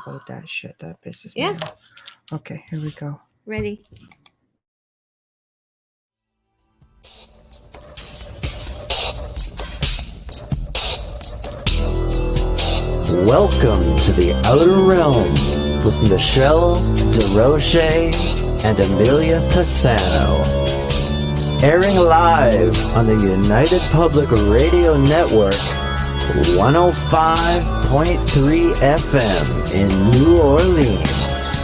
about that shit. That pisses me Yeah. off. Okay, here we go. Ready. Welcome to the Outer Realm with Michelle DeRoche and Amelia Pisano. Airing live on the United Public Radio Network, 105.3 FM in New Orleans.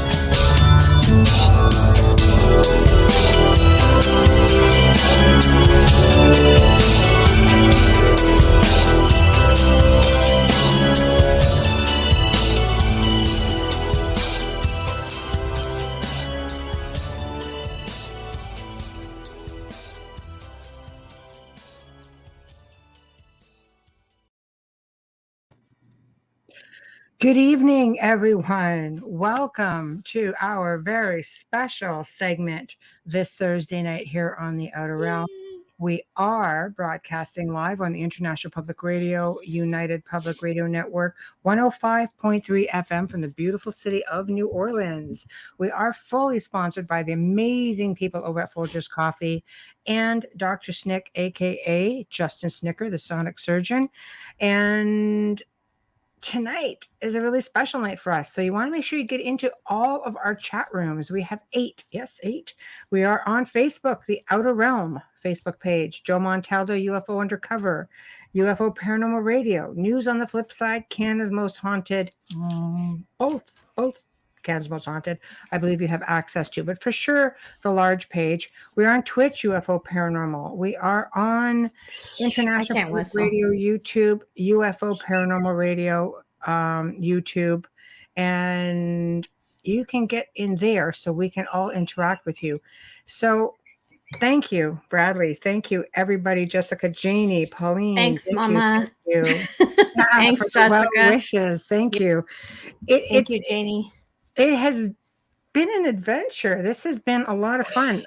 Good evening, everyone. Welcome to our very special segment this Thursday night here on the Outer Realm. We are broadcasting live on the International Public Radio, United Public Radio Network, 105.3 FM from the beautiful city of New Orleans. We are fully sponsored by the amazing people over at Folgers Coffee and Dr. Snick, aka Justin Snicker, the sonic surgeon. And tonight is a really special night for us. So you want to make sure you get into all of our chat rooms. We have 8. Yes, 8. We are on Facebook, the Outer Realm Facebook page, Joe Montaldo, UFO Undercover, UFO Paranormal Radio, News on the Flip Side, Canada's Most Haunted, both Canada's Most Haunted, I believe you have access to, but for sure the large page. We are on Twitch, UFO Paranormal. We are on International Public Radio, YouTube, UFO Paranormal Radio, YouTube, and you can get in there so we can all interact with you. So thank you, Bradley. Thank you, everybody. Jessica, Janie, Pauline. Thanks, Mama. Thank you. Thanks, Jessica. Well wishes. Thank you. Thank you, Janie. It has been an adventure. This has been a lot of fun.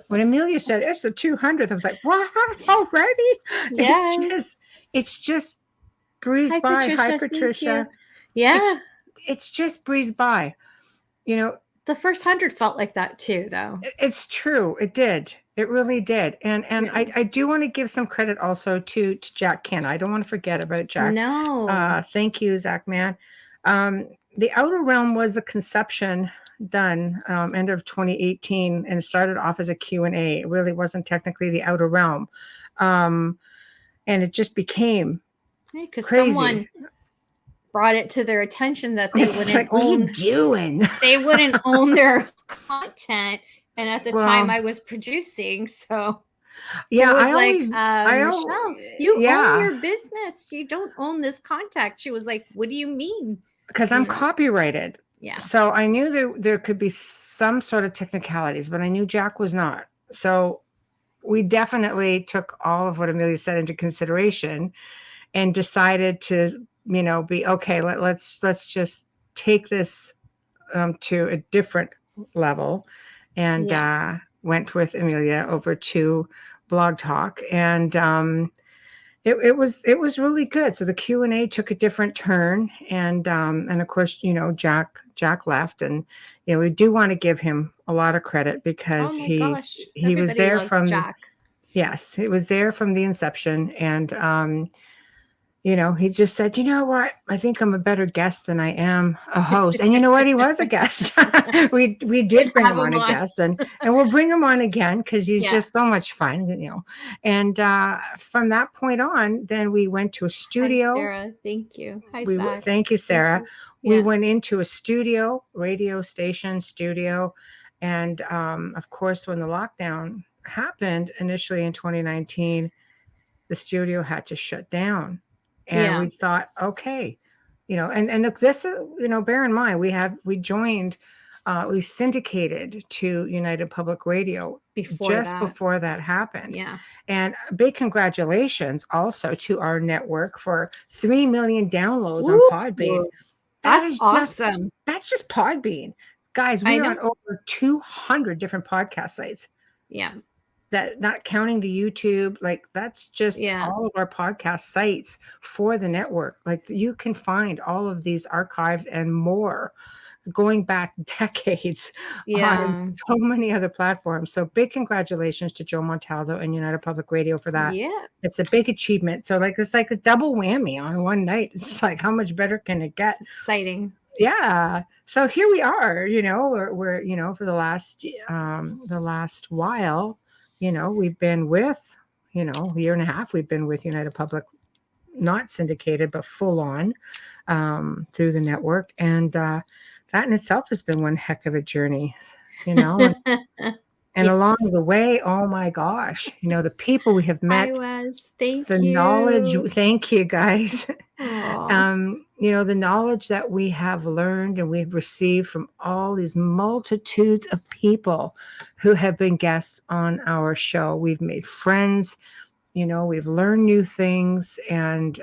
When Amelia said it's the 200th, I was like, what? Already? Yeah. It's just breezed by. Hi, Patricia. Yeah. It's just breezed by. You know, the first 100 felt like that too, though. It's true. It did. It really did. And I do want to give some credit also to Jack Ken. I don't want to forget about Jack. No. Thank you, Zach, man. The Outer Realm was a conception done end of 2018, and it started off as a Q&A. It really wasn't technically the Outer Realm. And it just became crazy. Someone brought it to their attention that they wouldn't like, what are you doing? They wouldn't own their content. And at the time I was producing, so yeah, I was Michelle, you own your business. You don't own this contact. She was like, what do you mean? Because I'm copyrighted. Yeah. So I knew there could be some sort of technicalities, but I knew Jack was not. So we definitely took all of what Amelia said into consideration and decided to, be okay. Let's just take this to a different level, and went with Amelia over to Blog Talk, and it was really good. So the Q&A took a different turn, and of course, Jack left, and we do want to give him a lot of credit because he was there from Jack. Yes, he was there from the inception, and he just said, you know what? I think I'm a better guest than I am a host. And you know what? He was a guest. we did bring him on a guest, and we'll bring him on again because he's just so much fun, And from that point on, then we went to a studio. Hi, Sarah. Thank you. Hi, Sarah. Thank you, Sarah. We went into a studio, radio station studio. And of course, when the lockdown happened initially in 2019, the studio had to shut down. And we thought, okay, and this, bear in mind, we joined, we syndicated to United Public Radio before that happened. Yeah. And big congratulations also to our network for 3 million downloads on Podbean. That's awesome. That's just Podbean. Guys, we're on over 200 different podcast sites. Yeah. that, not counting the YouTube, like that's just Yeah. all of our podcast sites for the network. Like you can find all of these archives and more going back decades on Yeah. so many other platforms. So big congratulations to Joe Montaldo and United Public Radio for that. Yeah. It's a big achievement. So like it's like a double whammy on one night. It's like how much better can it get? It's exciting. Yeah. So here we are, we're for the last while, we've been with, a year and a half, we've been with United Public, not syndicated, but full on through the network. And that in itself has been one heck of a journey, and Yes. along the way, oh my gosh, the people we have met, Thank the you. knowledge, thank you guys. Aw. The knowledge that we have learned and we've received from all these multitudes of people who have been guests on our show. We've made friends, we've learned new things, and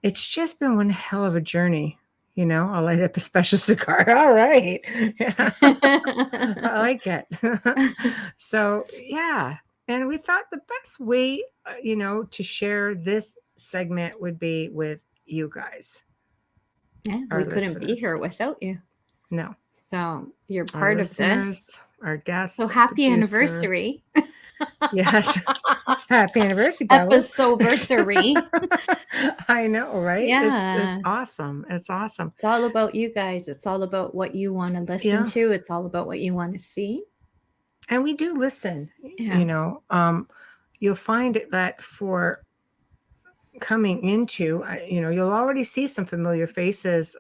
it's just been one hell of a journey. I'll light up a special cigar. All right. Yeah. I like it. So, yeah. And we thought the best way, to share this segment would be with you guys. Yeah, we couldn't be here without you. No. So you're part of this. Our guests. So happy anniversary. Yes. Happy anniversary, Bella. Episode-versary. I know, right? Yeah. It's awesome. It's awesome. It's all about you guys. It's all about what you want to listen to. It's all about what you want to see. And we do listen. Yeah. You'll find that for coming into, you'll already see some familiar faces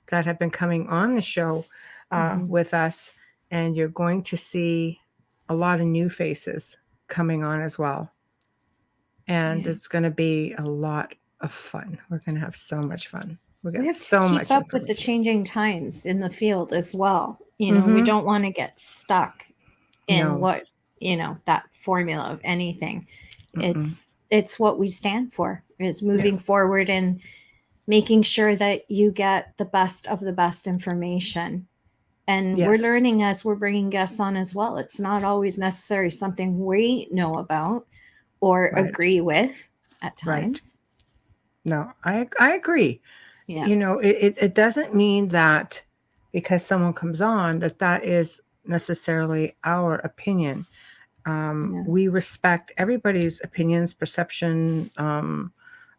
that have been coming on the show with us. And you're going to see a lot of new faces coming on as well. And it's going to be a lot of fun. We're going to have so much fun. We have so much keep up with the changing times in the field as well. We don't want to get stuck in what, that formula of anything. It's what we stand for, is moving forward and making sure that you get the best of the best information. And we're learning as we're bringing guests on as well. It's not always necessarily something we know about or agree with at times. No, I agree. Yeah. It doesn't mean that because someone comes on that is necessarily our opinion. We respect everybody's opinions, perception,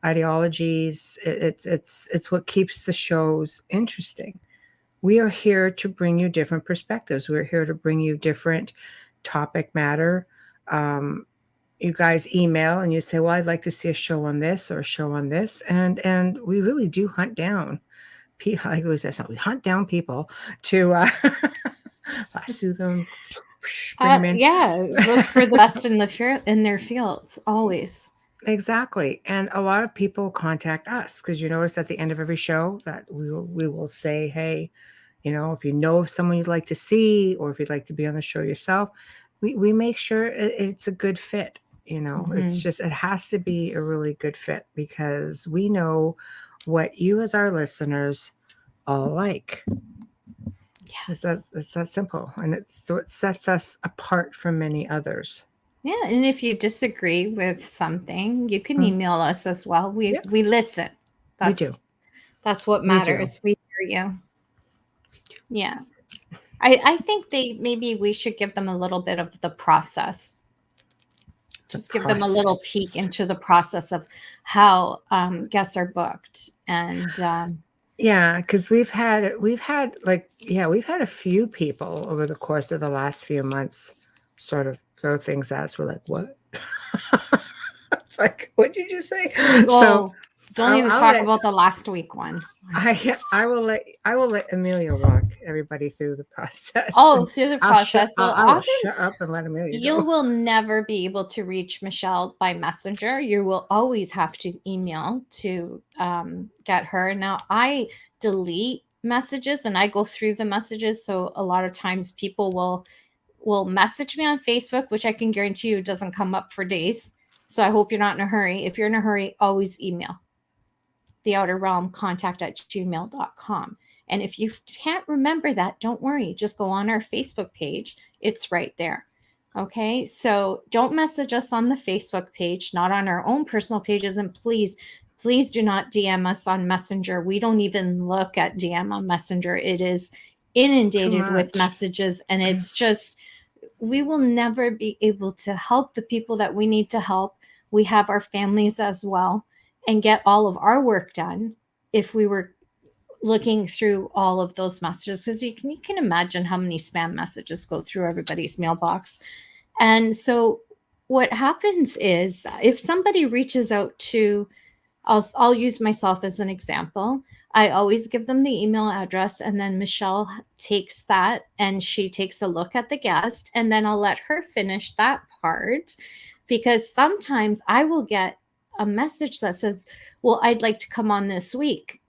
ideologies. It's what keeps the shows interesting. We are here to bring you different perspectives. We're here to bring you different topic matter. You guys email and you say, well, I'd like to see a show on this or a show on this. And we really do hunt down people. I always say something. We hunt down people to lasso them, bring them in. Yeah, look for the best in their fields, always. Exactly. And a lot of people contact us because you notice at the end of every show that we will say, hey, if you know of someone you'd like to see, or if you'd like to be on the show yourself, we make sure it's a good fit. It's just, it has to be a really good fit because we know what you as our listeners all like. Yes. It's that simple. And it sets us apart from many others. Yeah. And if you disagree with something, you can email us as well. We listen. We do. That's what matters. We hear you. Yeah. I think maybe we should give them a little bit of the process. Just give them a little peek into the process of how guests are booked. And because we've had a few people over the course of the last few months sort of throw things at us. We're like, what? It's like, what did you just say? So don't even talk about the last week one. I will let Amelia walk everybody through the process. Oh, through the process. I will shut up and let Amelia You will never be able to reach Michelle by messenger. You will always have to email to get her. Now, I delete messages and I go through the messages. So a lot of times people will message me on Facebook, which I can guarantee you doesn't come up for days. So I hope you're not in a hurry. If you're in a hurry, always email theouterrealmcontact@gmail.com. And if you can't remember that, don't worry. Just go on our Facebook page. It's right there. Okay, so don't message us on the Facebook page, not on our own personal pages. And please, please do not DM us on Messenger. We don't even look at DM on Messenger. It is inundated with messages, and it's just, we will never be able to help the people that we need to help. We have our families as well, and get all of our work done if we were looking through all of those messages, because you can imagine how many spam messages go through everybody's mailbox. And so what happens is, if somebody reaches out to, I'll use myself as an example. I always give them the email address, and then Michelle takes that and she takes a look at the guest, and then I'll let her finish that part, because sometimes I will get a message that says, well, I'd like to come on this week.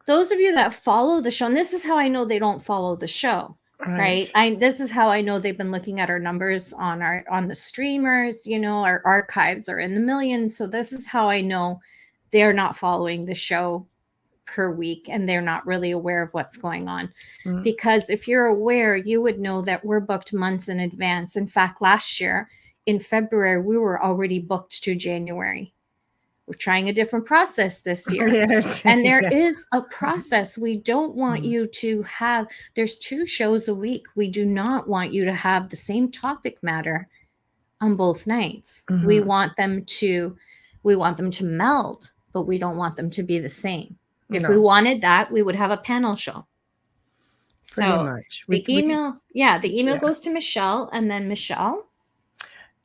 Those of you that follow the show, and this is how I know they don't follow the show, right? This is how I know they've been looking at our numbers on the streamers. You know, our archives are in the millions. So this is how I know they're not following the show per week, and they're not really aware of what's going on. Because if you're aware, you would know that we're booked months in advance. In fact, last year in February, we were already booked to January. We're trying a different process this year. And there is a process. We don't want you to have, there's 2 shows a week. We do not want you to have the same topic matter on both nights. We want them to meld, but we don't want them to be the same. If we wanted that, we would have a panel show. Pretty much. The email goes to Michelle, and then Michelle.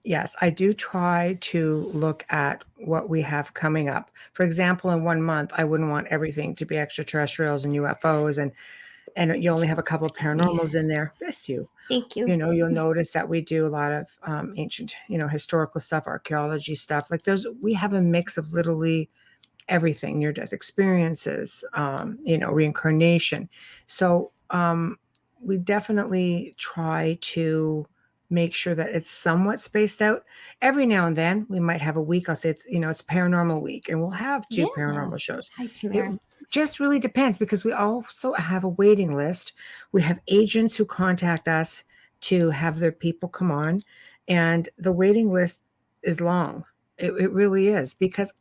Yes, I do try to look at what we have coming up. For example, in 1 month, I wouldn't want everything to be extraterrestrials and UFOs, and you only have a couple of paranormals in there. Bless you. Thank you. You know, you'll notice that we do a lot of ancient, historical stuff, archaeology stuff. Like we have a mix of literally everything, near-death experiences, reincarnation. So we definitely try to make sure that it's somewhat spaced out. Every now and then we might have a week. I'll say it's paranormal week, and we'll have 2 paranormal shows. It just really depends, because we also have a waiting list. We have agents who contact us to have their people come on, and the waiting list is long. It really is, because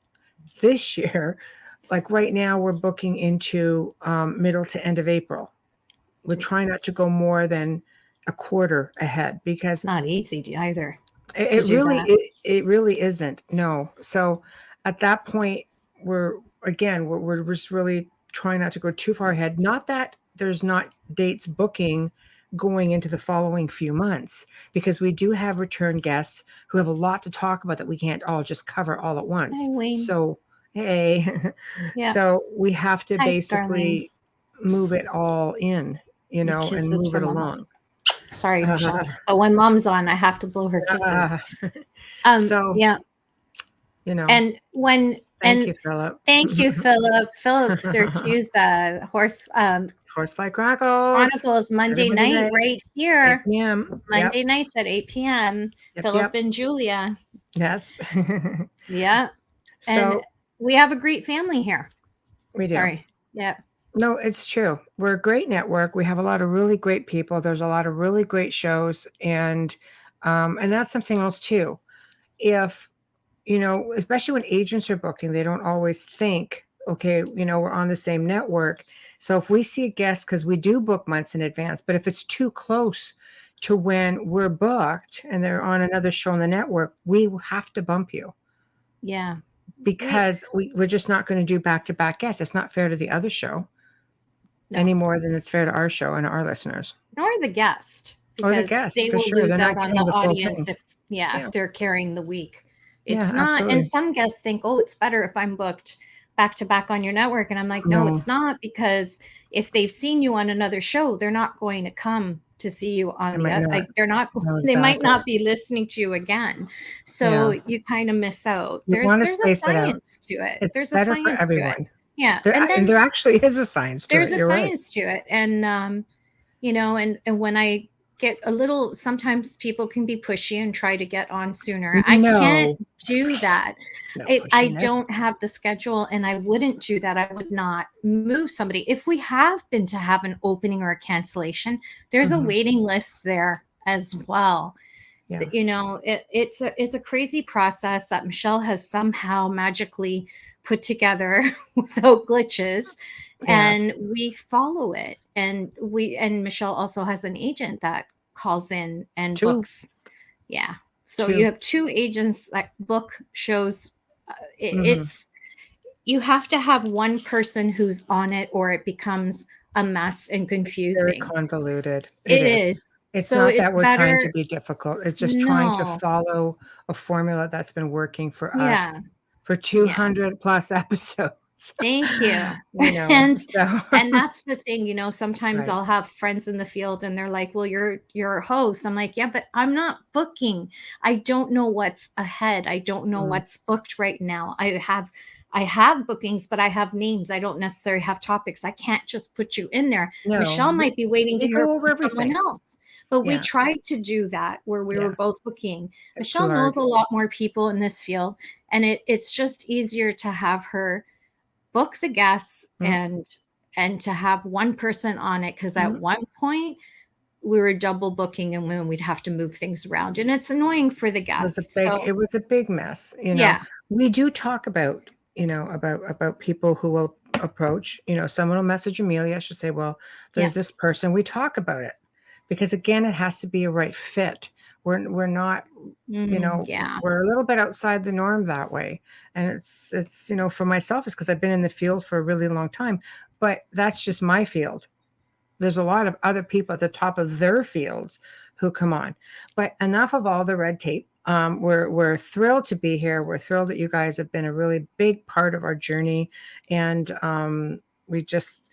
this year, like right now, we're booking into middle to end of April. We're trying not to go more than a quarter ahead, because it's not easy either. It really isn't. No. So at that point, we're just really trying not to go too far ahead. Not that there's not dates booking going into the following few months, because we do have return guests who have a lot to talk about that we can't all just cover all at once. So, hey, so we have to basically move it all in, and move it along. Sorry, Michelle. But when Mom's on, I have to blow her kisses. And when thank you, Philip. Thank you, Philip. Philip Syracuse, Horsefly Chronicles, Monday night right here. 8 p.m. Monday nights at 8 p.m. Philip and Julia. Yes. Yeah. And we have a great family here. We do. Sorry. Yeah. No, it's true. We're a great network. We have a lot of really great people. There's a lot of really great shows, and that's something else too. If especially when agents are booking, they don't always think, okay, we're on the same network. So if we see a guest, because we do book months in advance, but if it's too close to when we're booked and they're on another show on the network, we have to bump you. Yeah. Because we're just not going to do back-to-back guests. It's not fair to the other show. Any more than it's fair to our show and our listeners, nor the guest, because or the guest, they will lose out on the audience if they're carrying the week. It's not. Absolutely. And some guests think, oh, it's better if I'm booked back to back on your network, and I'm like, no, it's not, because if they've seen you on another show, they're not going to come to see you on the other. Like they're not. They might not be listening to you again. So you kind of miss out. There's a science to it. There's a science to it. Yeah. And there actually is a science to it. There's a science to it. And, and when I get a little, sometimes people can be pushy and try to get on sooner. I can't do that. I don't have the schedule, and I wouldn't do that. I would not move somebody. If we have been to have an opening or a cancellation, there's a waiting list there as well. Yeah. You know, it's a crazy process that Michelle has somehow magically put together without glitches, Yes. and we follow it. And Michelle also has an agent that calls in and Two. books. Yeah. So Two. you have two agents that book shows. Mhm. It's you have to have one person who's on it, or it becomes a mess and Very confusing. convoluted. It It is. is. It's So not it's that we're trying to better. be difficult. It's just trying to No. follow a formula that's been working for us Yeah. for Yeah. 200 plus episodes. Thank you. You know, And so that's the thing, you know, sometimes right. I'll have friends in the field and they're like, "Well, you're a host." I'm like, "Yeah, but I'm not booking. I don't know what's ahead. I don't know Mm. what's booked right now. I have bookings, but I have names. I don't necessarily have topics. I can't just put you in there. No, Michelle might be waiting to we hear go over from someone everything. else." But we Yeah. tried to do that where we were Yeah. both booking. It's too Michelle hard. knows a lot more people in this field, and it's just easier to have her book the guests Mm, and to have one person on it, because at mm. one point we were double booking and when we'd have to move things around, and it's annoying for the guests. So It was a big mess, you know. yeah. We do talk about, you know, about people who will approach, you know, someone will message Amelia, she'll say, well, Yeah. there's this person. We talk about it because again, it has to be a right fit. We're not, you know, Yeah. we're a little bit outside the norm that way. And it's, you know, for myself, it's because I've been in the field for a really long time, but that's just my field. There's a lot of other people at the top of their fields who come on. But enough of all the red tape. We're thrilled to be here. We're thrilled that you guys have been a really big part of our journey, and we just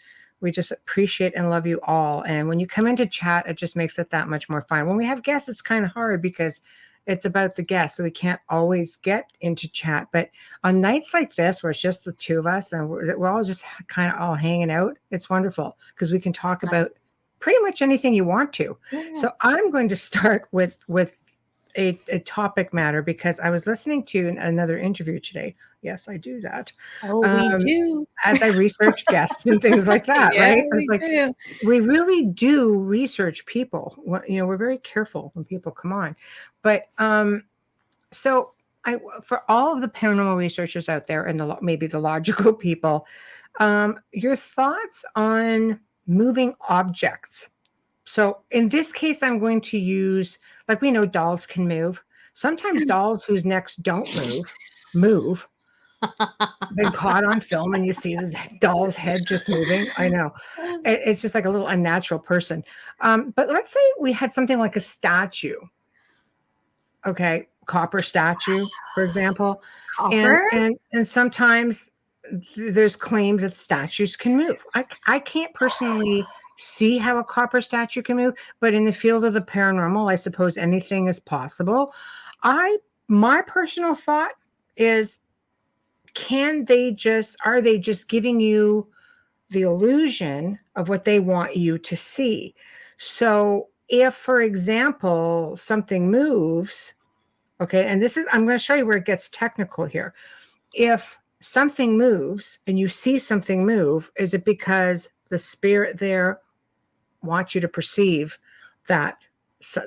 appreciate and love you all. And when you come into chat, it just makes it that much more fun. When we have guests, it's kind of hard because it's about the guests, so we can't always get into chat. But on nights like this, where it's just the two of us and we're all just kind of all hanging out, it's wonderful because we can talk about pretty much anything you want to. Yeah. So I'm going to start with a topic matter because I was listening to another interview today. Yes, I do that. Oh, we do. As I research guests and things like that, Yeah, right? we It's like do. we really do research people. You know, we're very careful when people come on. But so for all of the paranormal researchers out there and maybe the logical people, your thoughts on moving objects. So in this case, I'm going to use, like we know dolls can move. Sometimes dolls whose necks don't move. Been caught on film and you see the doll's head just moving. I know. It's just like a little unnatural person. But let's say we had something like a statue. Okay, copper statue, for example. Copper? And sometimes there's claims that statues can move. I can't personally see how a copper statue can move, but in the field of the paranormal, I suppose anything is possible. My personal thought is, are they just giving you the illusion of what they want you to see? So if, for example, something moves, okay, and I'm going to show you where it gets technical here. If something moves and you see something move, is it because the spirit there wants you to perceive that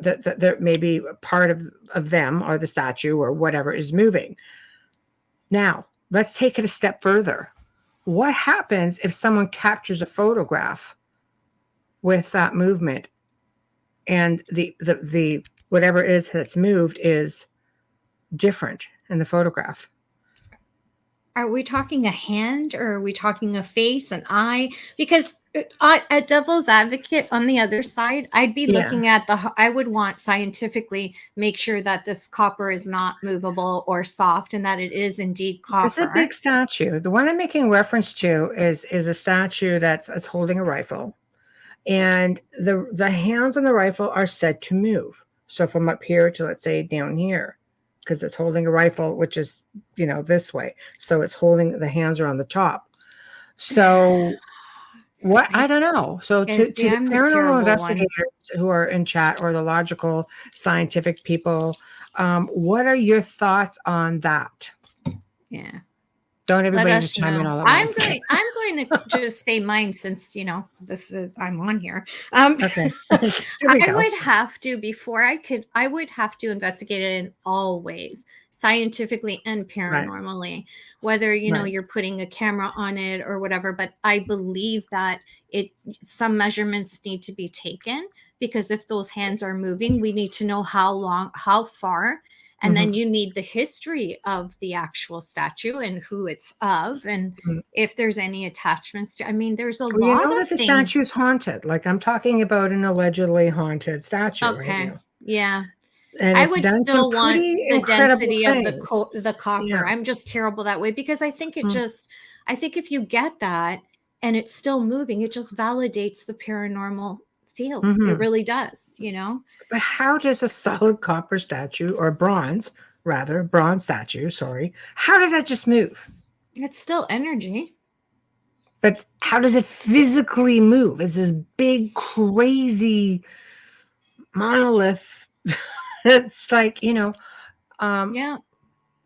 that maybe part of them or the statue or whatever is moving? Now, let's take it a step further. What happens if someone captures a photograph with that movement and the whatever it is that's moved is different in the photograph? Are we talking a hand, or are we talking a face, an eye? Because at devil's advocate on the other side, I'd be looking at I would want scientifically make sure that this copper is not movable or soft and that it is indeed copper. It's a big statue. The one I'm making reference to is a statue that's holding a rifle, and the hands on the rifle are said to move. So from up here to, let's say, down here, because it's holding a rifle, which is, you know, this way. So it's holding, the hands are on the top. So what, I don't know. So to the paranormal investigators who are in chat, or the logical scientific people, what are your thoughts on that? Yeah. Don't Let everybody just us chime in know. all at once. I'm going to just say mine since this is I'm on here. Okay. Here we I go. would have to I would have to investigate it in all ways, scientifically and Right. paranormally, whether Right. you're putting a camera on it or whatever. But I believe that some measurements need to be taken, because if those hands are moving, we need to know how long, how far. And then Mhm. you need the history of the actual statue and who it's of, and Mhm. if there's any attachments to. I mean, there's a Well, you lot know of that the things. statue's haunted. Like, I'm talking about an allegedly haunted statue right Okay. now. Yeah. And I it's would done some still want pretty the incredible density of things. the copper. Yeah. I'm just terrible that way, because Mm. I think if you get that and it's still moving, it just validates the paranormal field. It Mhm. really does, But how does a solid copper statue, or bronze statue, sorry, how does that just move? It's still energy. But how does it physically move? It's this big, crazy monolith. It's like, Yeah. Oh, yeah.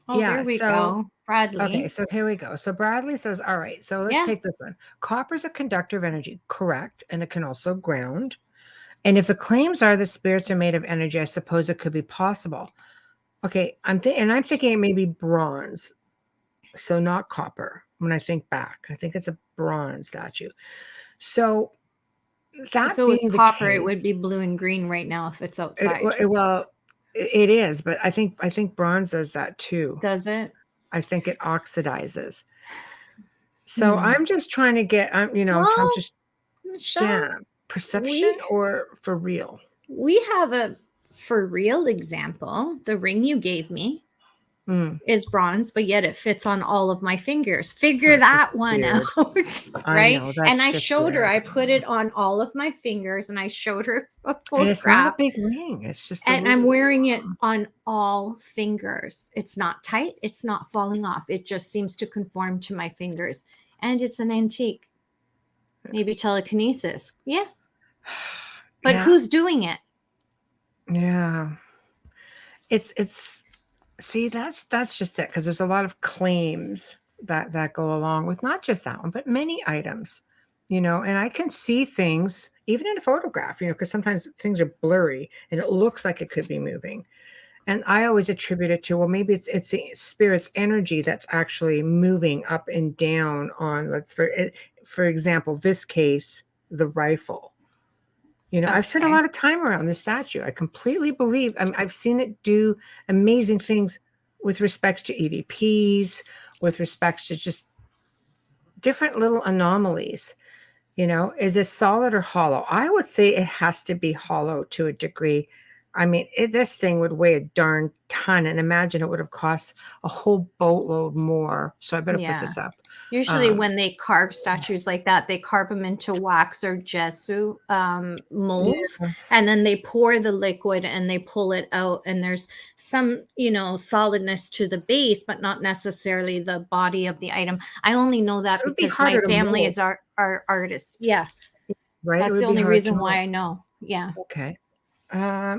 there we So, go. okay. Bradley. So here we go. So Bradley says, all right, so let's Yeah. take this one. Copper is a conductor of energy, correct. And it can also ground. And if the claims are that spirits are made of energy, I suppose it could be possible. Okay. I'm thinking it may be bronze. So not copper. When I think back, I think it's a bronze statue. So If that it was being the copper, it would case, be blue and green right now if it's outside. well, it is, but I think bronze does that too. Does it? I think it oxidizes. So Hmm. I'm just trying to get, I'm Well, just, yeah, Michelle, perception we or for real. we have a for real example. The ring you gave me Mm, is bronze, but yet it fits on all of my fingers. Figure that's just that one weird. out, I right? know, And that's I just showed her, weird. I put it on all of my fingers, and I showed her a And it's not a photograph, big ring. It's just a and I'm little, wearing it on all fingers. It's not tight, it's not falling off. It just seems to conform to my fingers. And it's an antique. Maybe telekinesis. Yeah. But yeah, who's doing it? yeah. It's see, that's just it, because there's a lot of claims that go along with not just that one, but many items, and I can see things even in a photograph, because sometimes things are blurry and it looks like it could be moving. And I always attribute it to, well, maybe it's the spirit's energy that's actually moving up and down on, for example, this case, the rifle. I've spent a Okay. lot of time around this statue. I completely believe, I've seen it do amazing things with respect to EVPs, with respect to just different little anomalies. Is it solid or hollow? I would say it has to be hollow to a degree. I mean, this thing would weigh a darn ton, and imagine it would have cost a whole boatload more. So I better put Yeah. this up. Usually, when they carve statues like that, they carve them into wax or gesso molds, Yeah. and then they pour the liquid and they pull it out. And there's some, solidness to the base, but not necessarily the body of the item. I only know that It would be because my harder to family mold, is are artists. Yeah, right? It that's the would be only hard to reason why mold. I know. Yeah. Okay.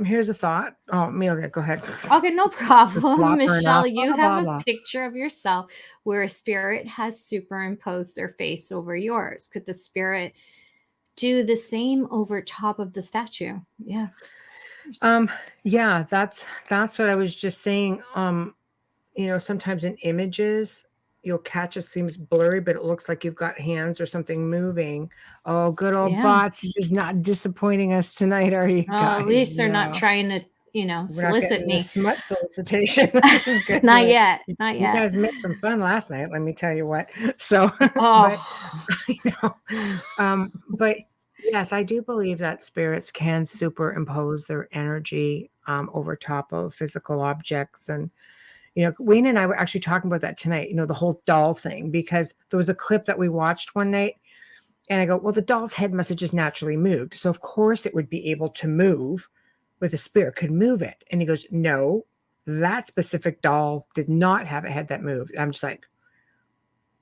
Here's a thought. Oh, Amelia, go ahead. Okay, no Just problem. bloppering off. Michelle, you Blah, have blah, a blah. picture of yourself where a spirit has superimposed their face over yours. Could the spirit do the same over top of the statue? Yeah. Yeah, that's what I was just saying. Sometimes in images, you'll catch it seems blurry, but it looks like you've got hands or something moving. Oh, good old Yeah. bots, you're just not disappointing us tonight, are you At guys? least they're not No, trying to, we're not solicit getting the me. smut solicitation, which is good. Not yet. Not You yet. guys missed some fun last night, let me tell you what. So, but Oh, but yes, I do believe that spirits can superimpose their energy over top of physical objects. And Wayne and I were actually talking about that tonight, the whole doll thing, because there was a clip that we watched one night, and I go, well, the doll's head must have just naturally moved, so of course it would be able to move, with a spirit could move it. And he goes, no, that specific doll did not have a head that moved. I'm just like,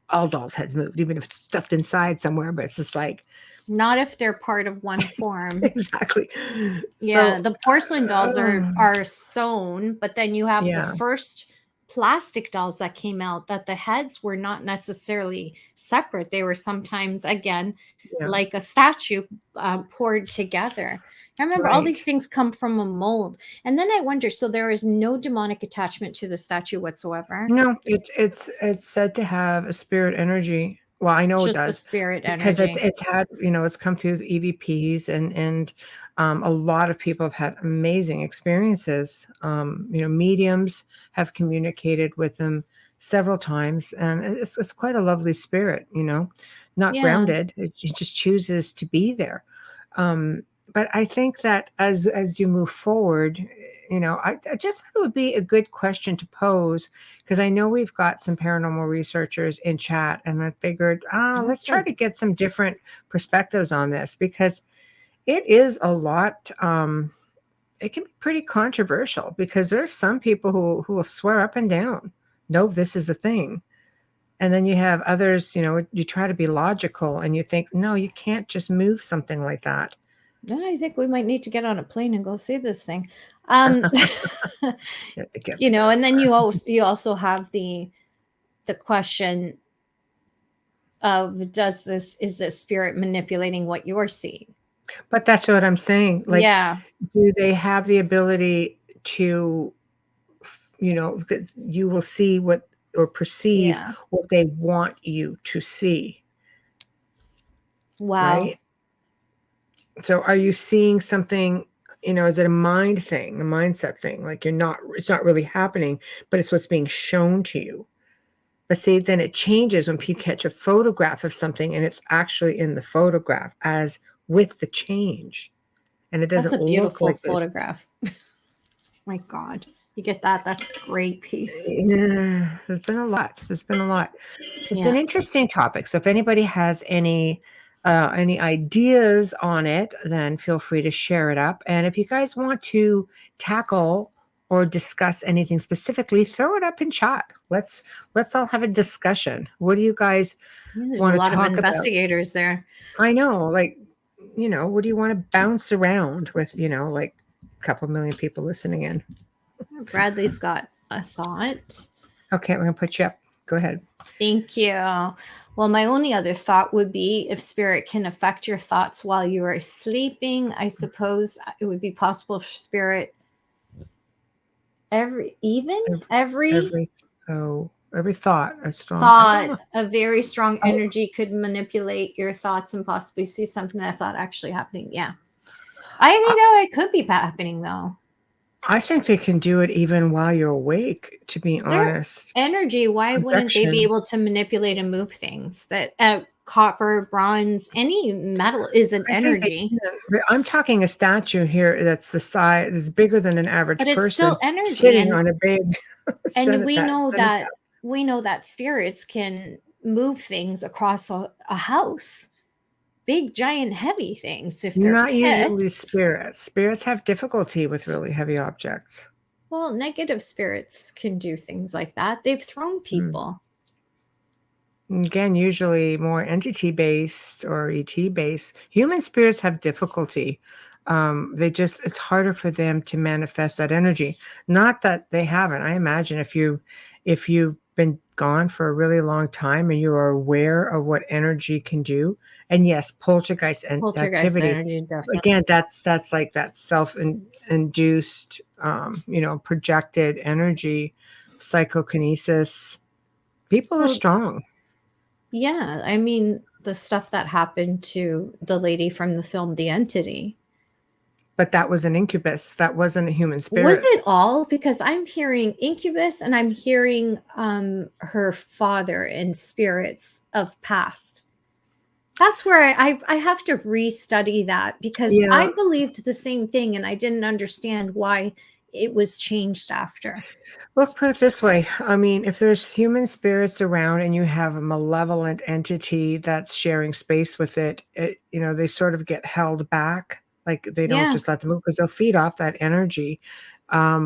all dolls' heads moved, even if it's stuffed inside somewhere, but it's just like, not if they're part of one form. exactly. Yeah, So, the porcelain dolls are sewn, but then you have the yeah. first plastic dolls that came out, that the heads were not necessarily separate. They were sometimes, again, Yeah. like a statue poured together. I remember all these Right. things come from a mold. And then I wonder, so there is no demonic attachment to the statue whatsoever, No, it's said to have a spirit energy. Well, I know it just a does spirit because energy. it's had, it's come through the EVPs, and a lot of people have had amazing experiences. Mediums have communicated with them several times, and it's quite a lovely spirit, not Yeah. grounded. It just chooses to be there. Um, but I think that as you move forward, I just thought it would be a good question to pose, because I know we've got some paranormal researchers in chat, and I figured, That's let's try good. to get some different perspectives on this, because it is a lot. It can be pretty controversial, because there's some people who will swear up and down, no, this is a thing. And then you have others, you try to be logical and you think, no, you can't just move something like that. Yeah, I think we might need to get on a plane and go see this thing. Um, You have to get there. and then you also have the question of, is this spirit manipulating what you're seeing? But that's what I'm saying. Like, Yeah. do they have the ability to, because you will see what, or perceive Yeah. what they want you to see, Wow. right? So are you seeing something, is it a mind thing, a mindset thing? Like it's not really happening, but it's what's being shown to you. But see, then it changes when you catch a photograph of something and it's actually in the photograph as with the change. And it That's doesn't a look beautiful like this. photograph. My God. You get that? That's a great piece. Yeah, there's been a lot. There's been a lot. It's an Yeah. interesting topic. So if anybody has any ideas on it, then feel free to share it up. And if you guys want to tackle or discuss anything specifically, throw it up in chat. Let's all have a discussion. What do you guys Yeah, there's a want to lot of talk about? investigators there. I know, like, what do you want to bounce around with, like a couple million people listening in? Bradley's got a thought. Okay, we're going to put you up. Go ahead. Thank you. Well, my only other thought would be, if spirit can affect your thoughts while you are sleeping, I suppose it would be possible for spirit every thought, a strong, I don't know. a very strong energy could manipulate your thoughts and possibly see something that's not actually happening. Yeah. I think it could be happening, though. I think they can do it even while you're awake, to be honest. Energy, why wouldn't they be able to manipulate and move things? That copper, bronze, any metal is an energy. I'm talking a statue here that's the size, is bigger than an average but it's person, still energy, sitting on a big and we know that spirits can move things across a house, big giant heavy things, if they're not usually pissed. Spirits have difficulty with really heavy objects. Well, negative spirits can do things like that. They've thrown people. Again, usually more entity based or ET based. Human spirits have difficulty. It's harder for them to manifest that energy. Not that they haven't. I imagine if you've been gone for a really long time and you are aware of what energy can do, and yes, poltergeist activity. Energy, definitely. Again, that's like that self-induced, projected energy, psychokinesis. People are strong. Yeah, I mean, the stuff that happened to the lady from the film The Entity. But that was an incubus. That wasn't a human spirit. Was it all? Because I'm hearing incubus and I'm hearing her father and spirits of past. That's where I have to restudy that, because I believed the same thing and I didn't understand why it was changed after. Well, put it this way. I mean, if there's human spirits around and you have a malevolent entity that's sharing space with it, they sort of get held back. Like they don't just let them move, because they'll feed off that energy. I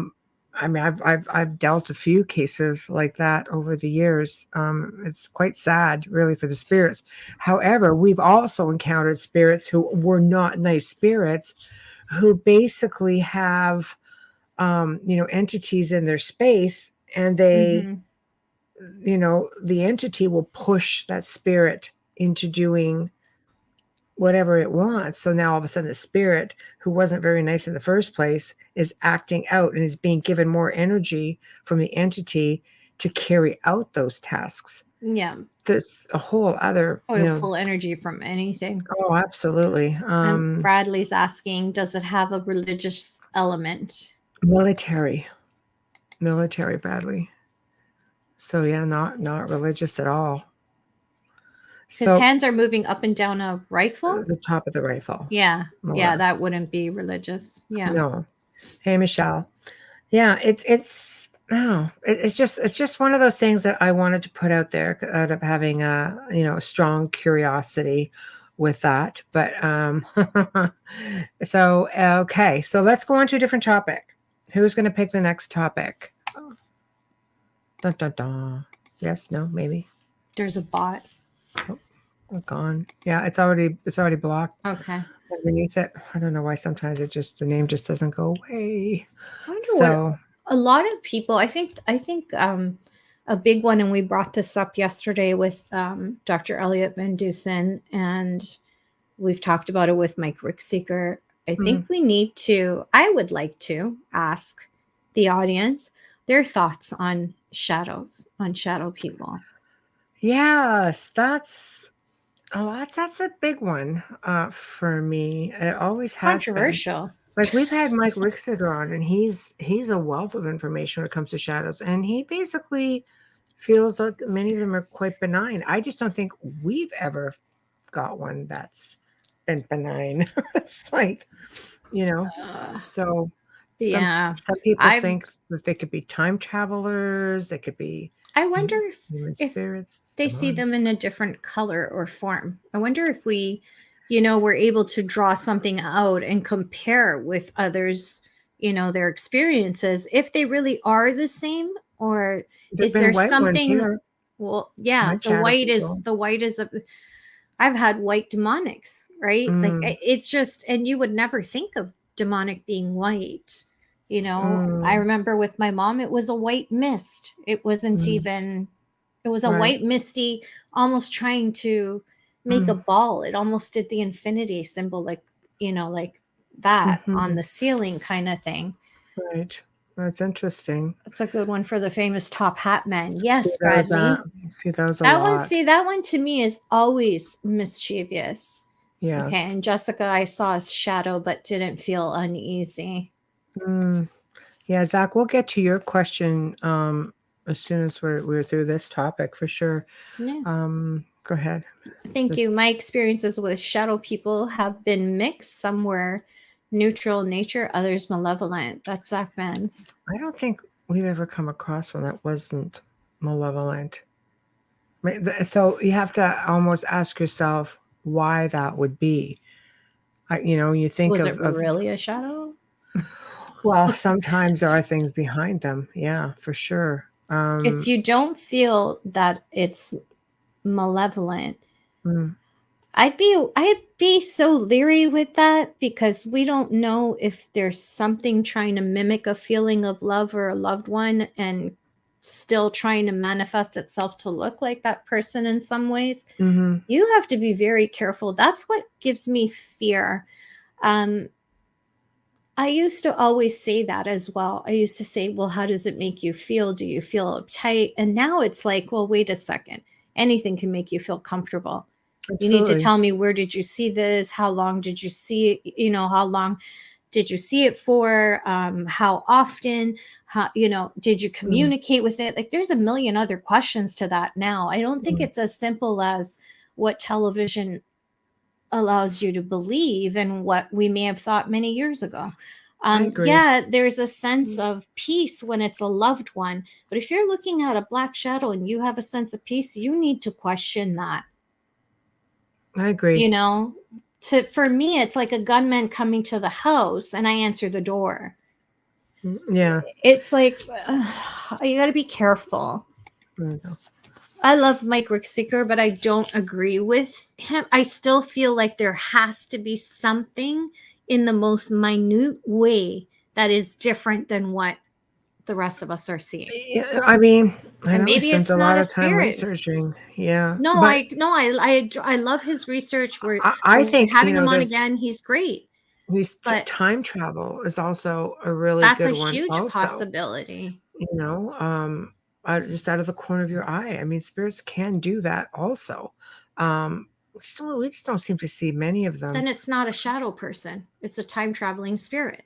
mean, I've dealt a few cases like that over the years. It's quite sad, really, for the spirits. However, we've also encountered spirits who were not nice spirits, who basically have entities in their space, and they, Mm-hmm. The entity will push that spirit into doing whatever it wants. So now all of a sudden the spirit, who wasn't very nice in the first place, is acting out and is being given more energy from the entity to carry out those tasks. Yeah. There's a whole other, Pull energy from anything. Oh, absolutely. Bradley's asking, does it have a religious element? Military, Bradley. So yeah, not religious at all. His hands are moving up and down a rifle. The top of the rifle. Yeah, yeah, that wouldn't be religious. Yeah. No. Hey, Michelle. Yeah, it's just one of those things that I wanted to put out there out of having a strong curiosity with that. But so okay, so let's go on to a different topic. Who's going to pick the next topic? Dun, dun, dun. Yes, no, maybe. There's a bot. Oh, gone. Yeah, it's already blocked. Okay. Underneath it, I don't know why. Sometimes the name just doesn't go away. I wonder what a lot of people. I think a big one, and we brought this up yesterday with Dr. Elliot Van Dusen, and we've talked about it with Mike Rickseeker. I think we need to. I would like to ask the audience their thoughts on shadows, on shadow people. Yes, that's a big one for me. It always has controversial. Been. Like we've had Mike Rickseeker on, and he's a wealth of information when it comes to shadows, and he basically feels that many of them are quite benign. I just don't think we've ever got one that's been benign. It's like, so some people think that they could be time travelers. They could be. I wonder if spirits, they see them in a different color or form. I wonder if we, we're able to draw something out and compare with others, their experiences, if they really are the same, or is there something? Well, yeah, the white is I've had white demonics, right? Like it's just, and you would never think of demonic being white. I remember with my mom, it was a white mist. It wasn't even, it was a white misty, almost trying to make a ball. It almost did the infinity symbol, like that on the ceiling kind of thing. Right. That's interesting. That's a good one for the famous top hat man. Yes, Bradley. See those a lot. That one to me is always mischievous. Yes. Okay. And Jessica, I saw a shadow, but didn't feel uneasy. Yeah, Zach, we'll get to your question as soon as we're through this topic for sure. Yeah. Go ahead. Thank you. My experiences with shadow people have been mixed. Some were neutral nature, others malevolent. That's Zach Vance. I don't think we've ever come across one that wasn't malevolent. So you have to almost ask yourself why that would be. You think was it really a shadow? Well, sometimes there are things behind them. Yeah, for sure. If you don't feel that it's malevolent, I'd be so leery with that, because we don't know if there's something trying to mimic a feeling of love or a loved one and still trying to manifest itself to look like that person in some ways. You have to be very careful. That's what gives me fear. I used to always say that as well. I used to say, well, how does it make you feel? Do you feel uptight? And now it's like, well, wait a second. Anything can make you feel comfortable. Absolutely. You need to tell me, where did you see this? How long did you see it? How long did you see it for? How often? Did you communicate with it? Like, there's a million other questions to that now. I don't think it's as simple as what television allows you to believe and what we may have thought many years ago. Yeah, there's a sense of peace when it's a loved one. But if you're looking at a black shadow and you have a sense of peace, you need to question that. I agree. For me, it's like a gunman coming to the house and I answer the door. Yeah. It's like, you got to be careful. There you go. I love Mike Rickseeker, but I don't agree with him. I still feel like there has to be something in the most minute way that is different than what the rest of us are seeing. Yeah, I mean, I And know he maybe spends it's a not lot a of time spirit. researching. Yeah, No, but I love his research. I We're think, having him on there's again. He's great, these but time travel is also a really that's a good one huge also, possibility. you know, just out of the corner of your eye. I mean, spirits can do that also. We just don't seem to see many of them. Then it's not a shadow person. It's a time traveling spirit.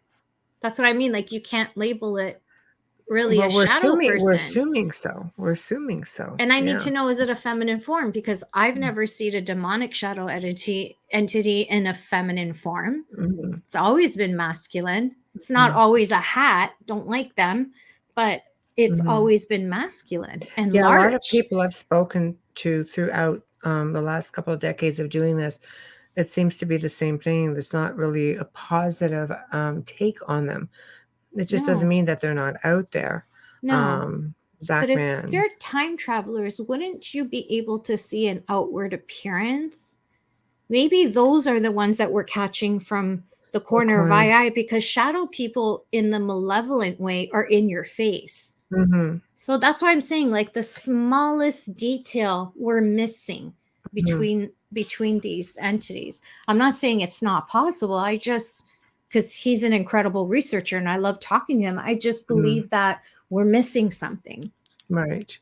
That's what I mean. Like, you can't label it really Well, a shadow we're person. assuming so. We're assuming so. And I need Yeah. to know, is it a feminine form? Because I've never seen a demonic shadow entity in a feminine form. Mhm. It's always been masculine. It's not always a hat. Don't like them, but it's Mhm. always been masculine and Yeah, a lot of large. people I've spoken to throughout the last couple of decades of doing this, it seems to be the same thing. There's not really a positive take on them. It just doesn't No, mean that they're not out there. no. But Zach if Man. they're time travelers, wouldn't you be able to see an outward appearance? Maybe those are the ones that we're catching from the corner of Corner. eye, because shadow people in the malevolent way are in your face. Mhm. So that's why I'm saying, like, the smallest detail we're missing Mhm. between these entities. I'm not saying it's not possible. I just, because he's an incredible researcher and I love talking to him, I just Mhm. believe that we're missing something. Right.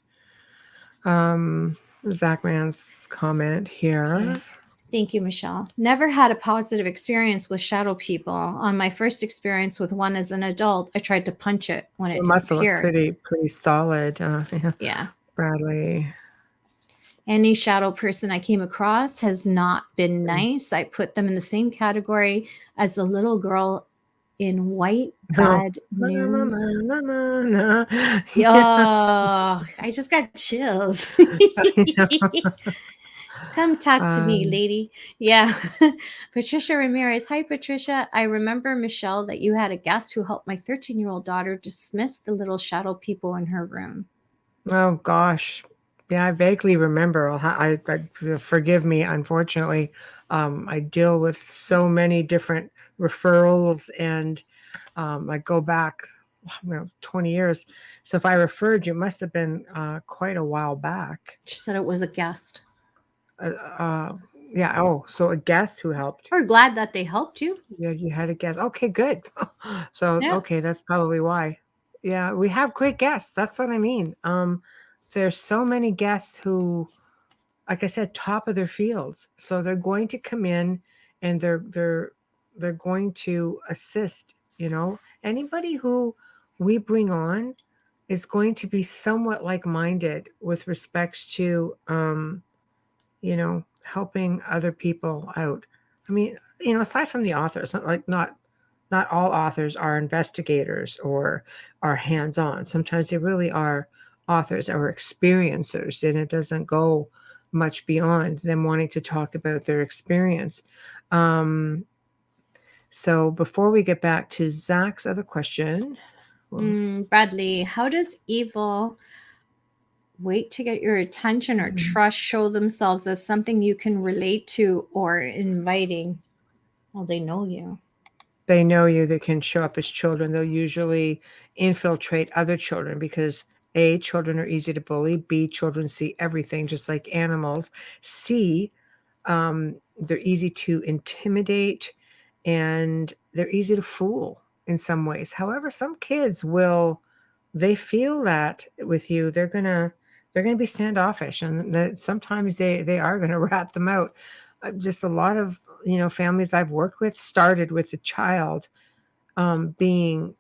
Zach Man's comment here. Okay. Thank you, Michelle. Never had a positive experience with shadow people. On my first experience with one as an adult, I tried to punch it when it It must have looked disappeared. pretty solid. Yeah. Yeah. Bradley. Any shadow person I came across has not been nice. I put them in the same category as the little girl in White No. Bad News. No. Oh, I just got chills. Come talk to me, lady. Yeah. Patricia Ramirez. Hi, Patricia. I remember, Michelle, that you had a guest who helped my 13-year-old daughter dismiss the little shadow people in her room. Oh gosh. Yeah, I vaguely remember. Forgive me. Unfortunately, I deal with so many different referrals, and I go back, 20 years. So if I referred you, it must have been quite a while back. She said it was a guest. Yeah. Oh, so a guest who helped. We're glad that they helped you. Yeah, you had a guest. Okay, good. So Yeah. okay, that's probably why. Yeah, we have great guests. That's what I mean. There's so many guests who, like I said, top of their fields. So they're going to come in and they're going to assist, Anybody who we bring on is going to be somewhat like-minded with respects to helping other people out. I mean, aside from the authors, not all authors are investigators or are hands-on. Sometimes they really are authors or experiencers, and it doesn't go much beyond them wanting to talk about their experience. So before we get back to Zach's other question, Bradley, how does evil wait to get your attention or trust show themselves as something you can relate to or inviting? Well, they know you. they know you, they can show up as children. They'll usually infiltrate other children because A, children are easy to bully. B, children see everything just like animals. C, they're easy to intimidate and they're easy to fool in some ways. However, some kids they feel that with you, they're gonna be standoffish, and that sometimes they are gonna rat them out. Just a lot of families I've worked with started with the child being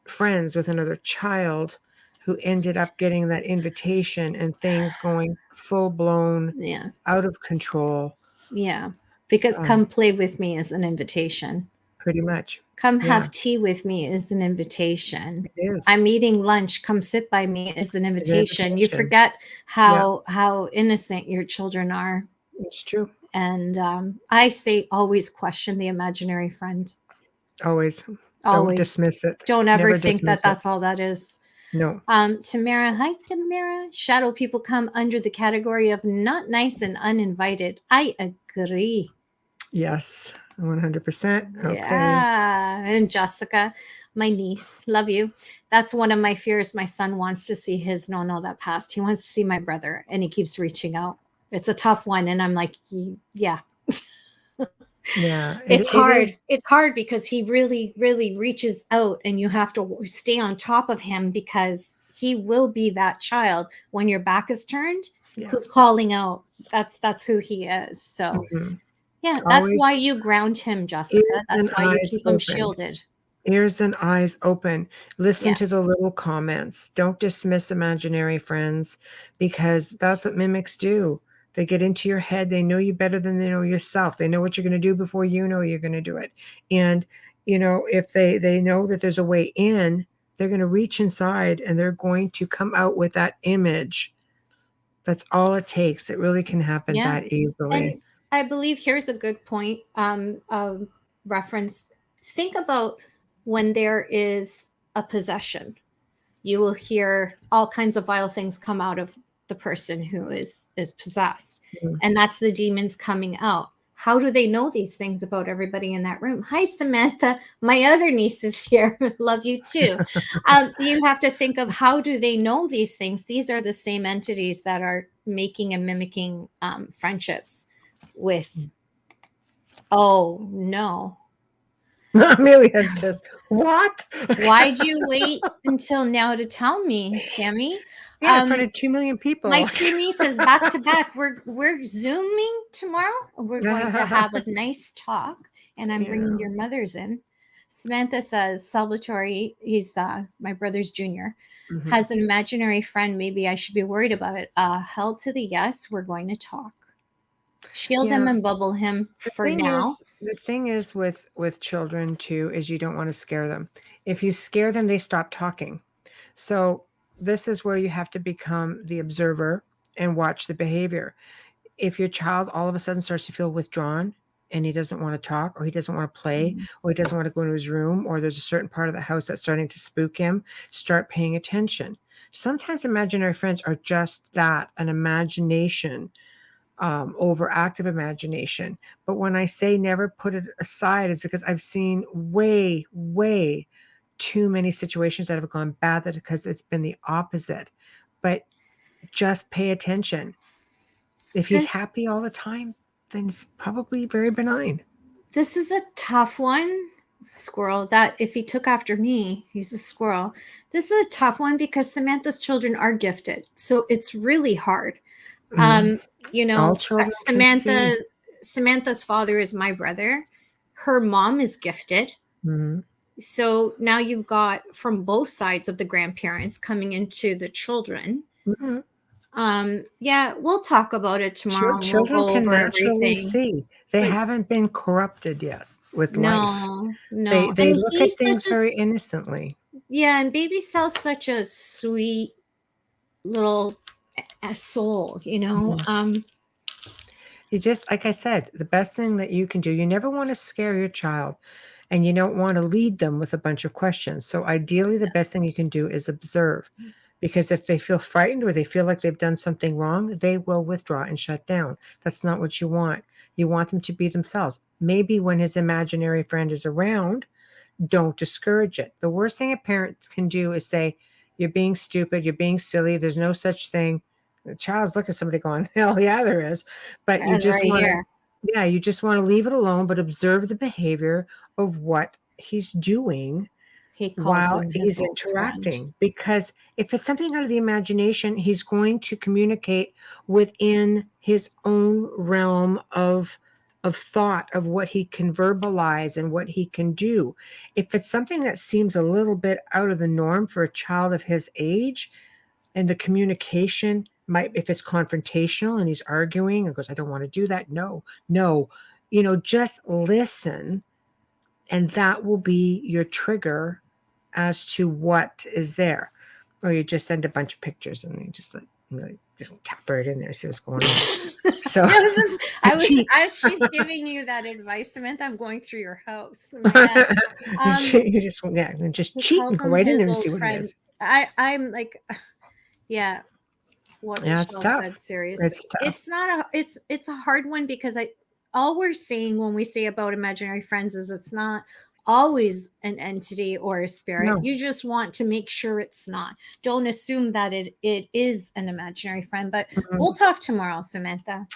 friends with another child who ended up getting that invitation and things going full blown Yeah. out of control. Yeah. Because come play with me is an invitation. Pretty much. Come Yeah. have tea with me is an invitation. It is. I'm eating lunch. Come sit by me is an invitation. You invitation. forget how innocent your children are. It's true. And I say always question the imaginary friend. Always. Always. Don't dismiss it. Don't ever Never think that dismiss it. that's all that is. No. Tamara, hi Tamara. Shadow people come under the category of not nice and uninvited. I agree. Yes. 100%. Okay. Yeah. And Jessica, my niece, love you. That's one of my fears. My son wants to see his no that passed. He wants to see my brother, and he keeps reaching out. It's a tough one, and I'm like, yeah. Yeah, It's it hard. is. It's hard because he really, really reaches out, and you have to stay on top of him because he will be that child when your back is turned, who's calling out. That's who he is. So yeah, that's why you ground him, Jessica. That's why you keep him shielded. Ears and eyes open. Listen to the little comments. Don't dismiss imaginary friends, because that's what mimics do. They get into your head. They know you better than they know yourself. They know what you're going to do before you know you're going to do it. And, if they know that there's a way in, they're going to reach inside and they're going to come out with that image. That's all it takes. It really can happen that easily. And I believe here's a good point, reference. Think about when there is a possession. You will hear all kinds of vile things come out of the person who is possessed. And that's the demons coming out. How do they know these things about everybody in that room? Hi, Samantha. My other niece is here. Love you too. You have to think of, how do they know these things? These are the same entities that are making and mimicking friendships with. Oh, no. Amelia just, what? Why'd you wait until now to tell me, Sammy? Yeah, in front of 2 million people. My two nieces back to back. We're Zooming tomorrow. We're going to have a nice talk, and I'm bringing your mothers in. Samantha says, Salvatore, he's my brother's junior, has an imaginary friend. Maybe I should be worried about it. Hell to the yes. We're going to talk. Shield him and bubble him for now. The thing is with children too, is you don't want to scare them. If you scare them, they stop talking. So this is where you have to become the observer and watch the behavior. If your child all of a sudden starts to feel withdrawn and he doesn't want to talk, or he doesn't want to play, or he doesn't want to go into his room, or there's a certain part of the house that's starting to spook him, start paying attention. Sometimes imaginary friends are just that, an imagination, overactive imagination. But when I say never put it aside, is because I've seen way, way too many situations that have gone bad, that because it's been the opposite. But just pay attention. If he's happy all the time, then it's probably very benign. This is a tough one, squirrel. That if he took after me, he's a squirrel. This is a tough one because Samantha's children are gifted. So it's really hard. Samantha's father is my brother. Her mom is gifted. So now you've got from both sides of the grandparents coming into the children. We'll talk about it tomorrow. Children can naturally see. They haven't been corrupted yet with life. No. They look at things very innocently. Yeah, and baby Sal's such a sweet little soul, You just, like I said, the best thing that you can do, you never want to scare your child, and you don't want to lead them with a bunch of questions. So ideally, the best thing you can do is observe, because if they feel frightened or they feel like they've done something wrong, they will withdraw and shut down. That's not what you want. You want them to be themselves. Maybe when his imaginary friend is around, don't discourage it. The worst thing a parent can do is say, you're being stupid, you're being silly, there's no such thing. The child's looking at somebody going, hell yeah, there is. But you just want to, you just want to leave it alone, but observe the behavior of what he's doing while he's interacting. Because if it's something out of the imagination, he's going to communicate within his own realm of thought, of what he can verbalize and what he can do. If it's something that seems a little bit out of the norm for a child of his age, and the communication might, if it's confrontational and he's arguing and goes, I don't want to do that. No, just listen. And that will be your trigger as to what is there. Or you just send a bunch of pictures and you just just tap right in there, see what's going on. So as she's giving you that advice, Samantha, I'm going through your house. You just cheat and go right in there and see what it is. I'm like, what it's tough. Said, seriously. It's a hard one, because all we're saying when we say about imaginary friends is it's not always an entity or a spirit. No. You just want to make sure it's not. Don't assume that it is an imaginary friend. But we'll talk tomorrow, Samantha.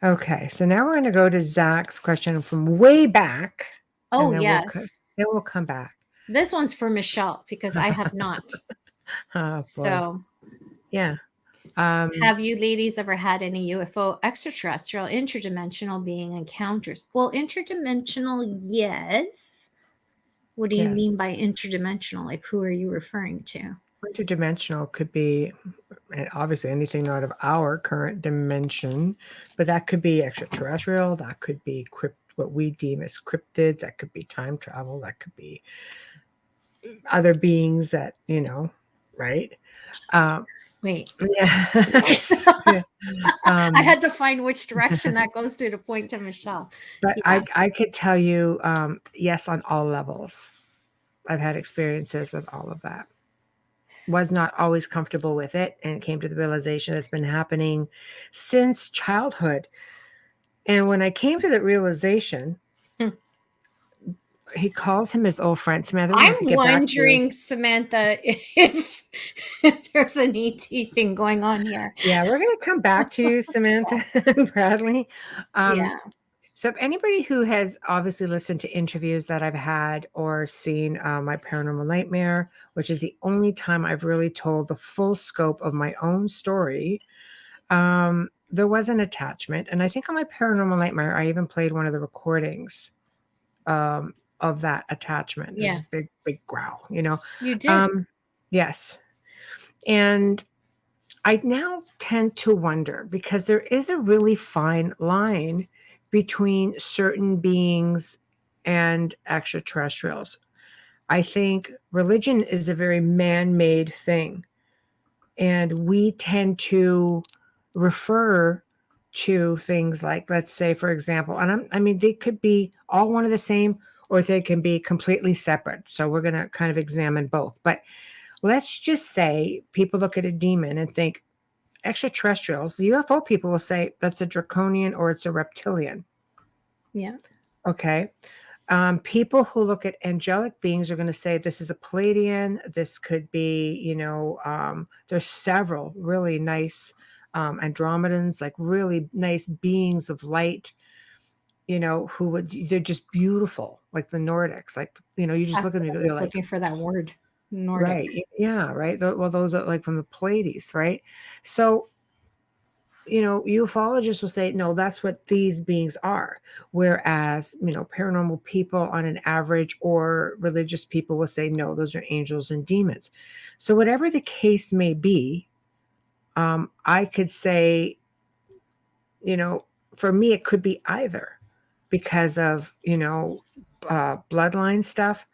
Okay, so now we're going to go to Zach's question from way back. Oh, then yes. We'll come back. This one's for Michelle because I have not. Oh, boy. So, yeah. Have you ladies ever had any UFO, extraterrestrial, interdimensional being encounters? Well, interdimensional, yes. What do you mean by interdimensional? Like, who are you referring to? Interdimensional could be obviously anything out of our current dimension, but that could be extraterrestrial. That could be what we deem as cryptids. That could be time travel. That could be other beings that, right? Wait. Yes. I had to find which direction that goes to point to Michelle. But yeah. I could tell you, yes, on all levels. I've had experiences with all of that. Was not always comfortable with it, and came to the realization it's been happening since childhood. And when I came to the realization, he calls him his old friend. Samantha, I'm wondering, Samantha, if there's an ET thing going on here. Yeah, we're going to come back to you, Samantha and Bradley. Yeah. So if anybody who has obviously listened to interviews that I've had or seen my Paranormal Nightmare, which is the only time I've really told the full scope of my own story, there was an attachment. And I think on my Paranormal Nightmare, I even played one of the recordings of that attachment. Yeah. Big growl, You did. Yes. And I now tend to wonder, because there is a really fine line between certain beings and extraterrestrials. I think religion is a very man-made thing, and we tend to refer to things like, let's say, for example, and they could be all one of the same, or they can be completely separate. So we're going to kind of examine both. But let's just say people look at a demon and think, extraterrestrials, the UFO people will say that's a draconian or it's a reptilian. Yeah. Okay. People who look at angelic beings are going to say this is a Pleiadian. This could be, there's several really nice Andromedans, like really nice beings of light, they're just beautiful, like the Nordics. Like, you just look at me. I was looking for that word. Nordic. Right. Yeah. Right. Well, those are like from the Pleiades, right? So, ufologists will say, no, that's what these beings are. Whereas, paranormal people on an average, or religious people will say, no, those are angels and demons. So whatever the case may be, I could say, for me, it could be either, because of, bloodline stuff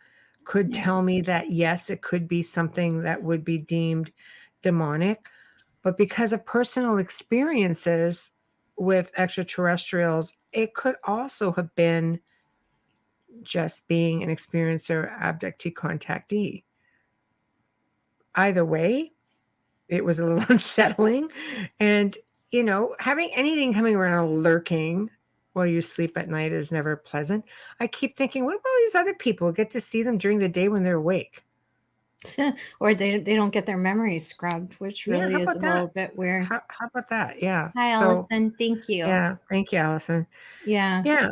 could tell me that, yes, it could be something that would be deemed demonic. But because of personal experiences with extraterrestrials, it could also have been just being an experiencer, abductee, contactee. Either way, it was a little unsettling. And, having anything coming around lurking while you sleep at night is never pleasant. I keep thinking, what about all these other people? Get to see them during the day when they're awake. Or they don't get their memories scrubbed, which really is a little bit weird. How about that? Yeah. Hi, Allison. Thank you. Yeah. Thank you, Allison. Yeah. Yeah.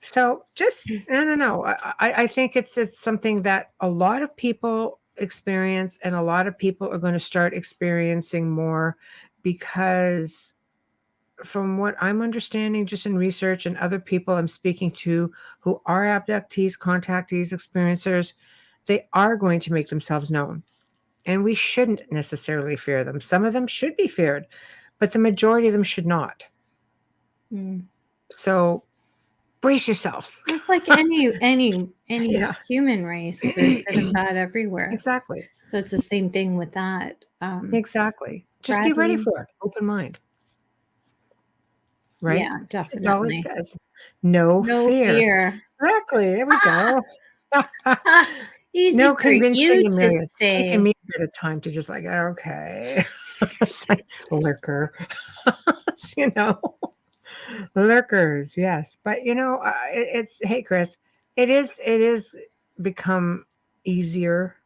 So just, I don't know. I think it's something that a lot of people experience, and a lot of people are going to start experiencing more, because from what I'm understanding, just in research and other people I'm speaking to who are abductees, contactees, experiencers, they are going to make themselves known. And we shouldn't necessarily fear them. Some of them should be feared, but the majority of them should not. So brace yourselves. It's like any human race. There's good and bad everywhere. Exactly. So it's the same thing with that. Exactly. Just be ready for it. Open mind. Right? Yeah, definitely. It always says no fear. Exactly. There we go. Easy no for convincing you Amelia. to It's say. taking me a bit of time to just like, okay. It's like lurker. Lurkers, yes. But it's, hey, Chris, It is become easier,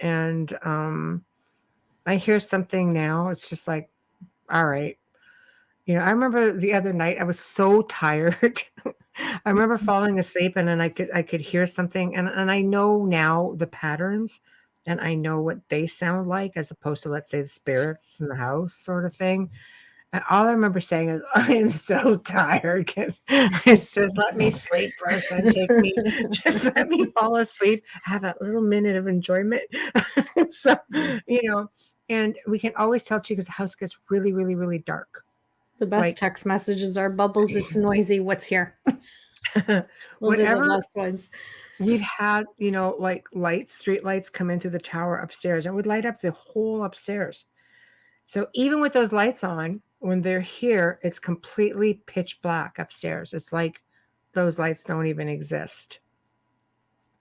and I hear something now. It's just like, all right. I remember the other night I was so tired. I remember falling asleep, and then I could hear something, and I know now the patterns, and I know what they sound like, as opposed to, let's say, the spirits in the house sort of thing. And all I remember saying is, I am so tired, because it's just, let me sleep first and just let me fall asleep, have that little minute of enjoyment. So, and we can always tell too, because the house gets really, really, really dark. The best text messages are, Bubbles, it's noisy. What's here? Those are the best ones. We've had, like street lights come into the tower upstairs, and would light up the whole upstairs. So even with those lights on, when they're here, it's completely pitch black upstairs. It's like those lights don't even exist.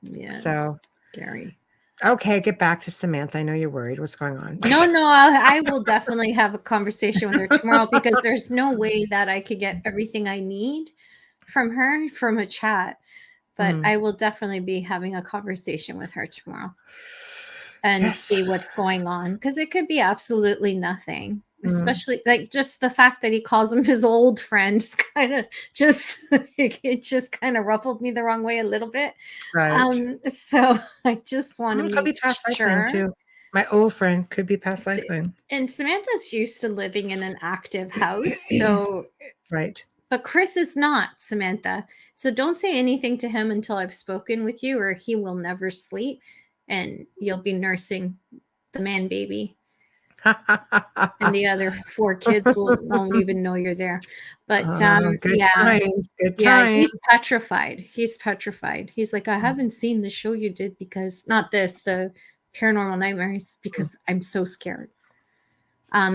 Yeah. So scary. Okay, get back to Samantha. I know you're worried. What's going on? No, I will definitely have a conversation with her tomorrow, because there's no way that I could get everything I need from her from a chat. But I will definitely be having a conversation with her tomorrow and see what's going on, because it could be absolutely nothing. Especially like just the fact that he calls him his old friends, kind of it just kind of ruffled me the wrong way a little bit. Right. So I just want to Could be make past life sure. too. My old friend could be past life thing. And Samantha's used to living in an active house, so right. But Chris is not, Samantha. So don't say anything to him until I've spoken with you, or he will never sleep, and you'll be nursing the man baby. And the other 4 kids won't even know you're there. But good times. He's petrified. He's like, I haven't seen the show you did, because not this, the Paranormal Nightmares, because I'm so scared.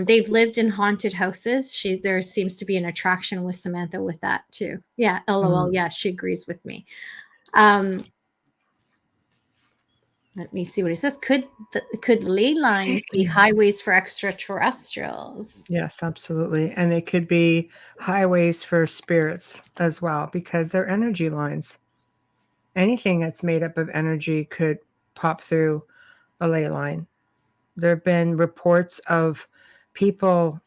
They've lived in haunted houses. There seems to be an attraction with Samantha with that too. Yeah, LOL. Yeah, she agrees with me. Let me see what it says. Could ley lines be highways for extraterrestrials? Yes, absolutely. And they could be highways for spirits as well, because they're energy lines. Anything that's made up of energy could pop through a ley line. There have been reports of people,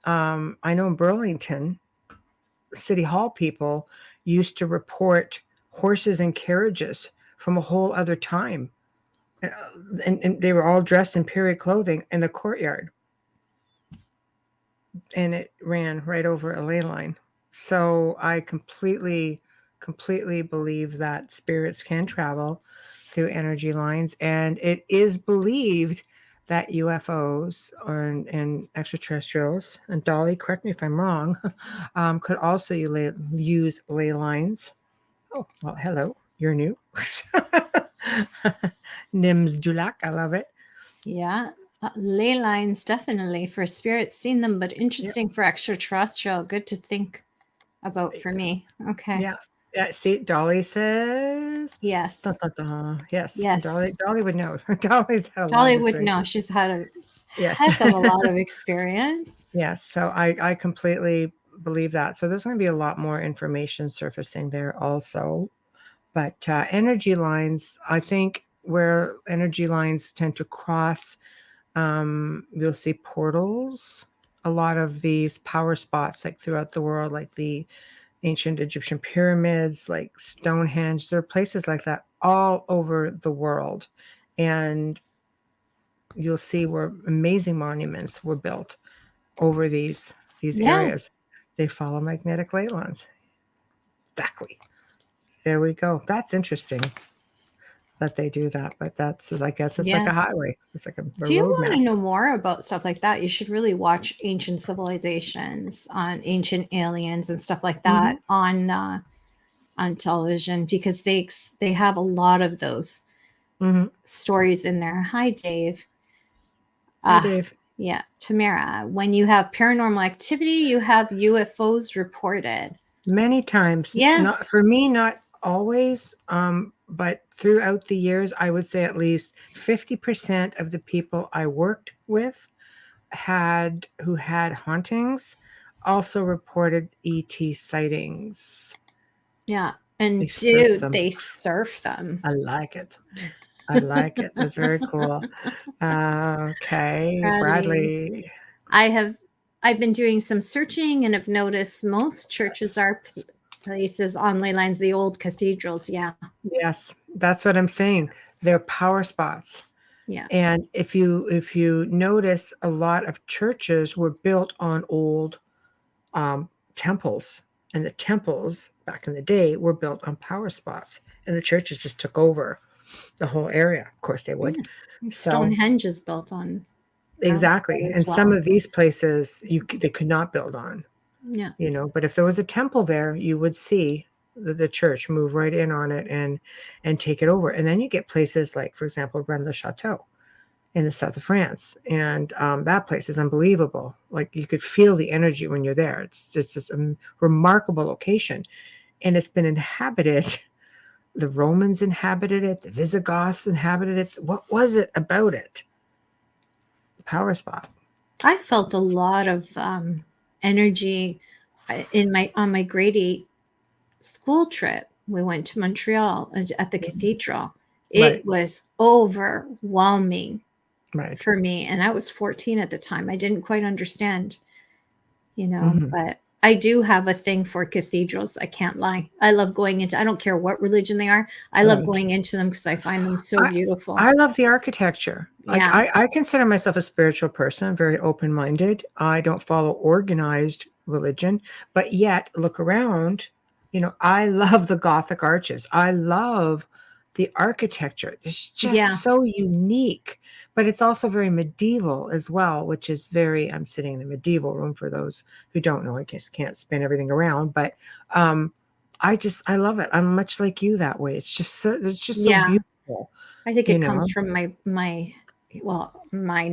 I know in Burlington, City Hall people used to report horses and carriages from a whole other time. And they were all dressed in period clothing in the courtyard. And it ran right over a ley line. So I completely believe that spirits can travel through energy lines. And it is believed that UFOs and extraterrestrials, and Dolly, correct me if I'm wrong, could also use ley lines. Oh, well, hello, you're new. Nims Dulak, I love it. Yeah, ley lines, definitely. For spirits, seen them, but interesting for extraterrestrial. Good to think about for me. Okay. Yeah. See, Dolly says yes. Dun, dun, dun. Yes. Yes. Dolly would know. Dolly would know. She's had a heck of a lot of experience. Yes. So I completely believe that. So there's going to be a lot more information surfacing there also. But energy lines, I think where energy lines tend to cross, you'll see portals. A lot of these power spots, like throughout the world, like the ancient Egyptian pyramids, like Stonehenge. There are places like that all over the world. And you'll see where amazing monuments were built over these areas. They follow magnetic ley lines. Exactly. There we go. That's interesting that they do that. But that's, I guess it's like a highway. It's like a If you want to know more about stuff like that, you should really watch Ancient Civilizations, on Ancient Aliens and stuff like that on television, because they have a lot of those stories in there. Hi, Dave. Hi, Dave. Yeah, Tamara. When you have paranormal activity, you have UFOs reported. Many times. Yeah. Not for me, not always. But throughout the years, I would say at least 50% of the people I worked with who had hauntings also reported ET sightings. Yeah. And They surf dude, them. they surf them. I like it. I like it. That's very cool. Okay, Bradley. I've been doing some searching and have noticed most churches are places on ley lines, the old cathedrals. Yeah. Yes, that's what I'm saying. They're power spots. Yeah. And if you notice, a lot of churches were built on old temples, and the temples back in the day were built on power spots, and the churches just took over the whole area. Of course they would. Yeah. So Stonehenge is built on exactly, and well. some of these places they could not build on. Yeah. You know, but if there was a temple there, you would see the church move right in on it and take it over. And then you get places like, for example, Rennes-le-Château in the south of France, and that place is unbelievable. Like, you could feel the energy when you're there. It's just a remarkable location, and it's been inhabited. The Romans inhabited it. The Visigoths inhabited it. What was it about it? Power spot. I felt a lot of energy on my grade 8 school trip. We went to Montreal at the cathedral. It was overwhelming for me, and I was 14 at the time. I didn't quite understand, but I do have a thing for cathedrals. I can't lie. I love going into, I don't care what religion they are. I love going into them because I find them so beautiful. I love the architecture. Like, yeah. I consider myself a spiritual person, very open-minded. I don't follow organized religion, but yet look around, I love the Gothic arches. I love the architecture. It's just so unique, but it's also very medieval as well, which is I'm sitting in a medieval room for those who don't know. I just can't spin everything around, but I love it. I'm much like you that way. It's just so beautiful. I think it comes from mine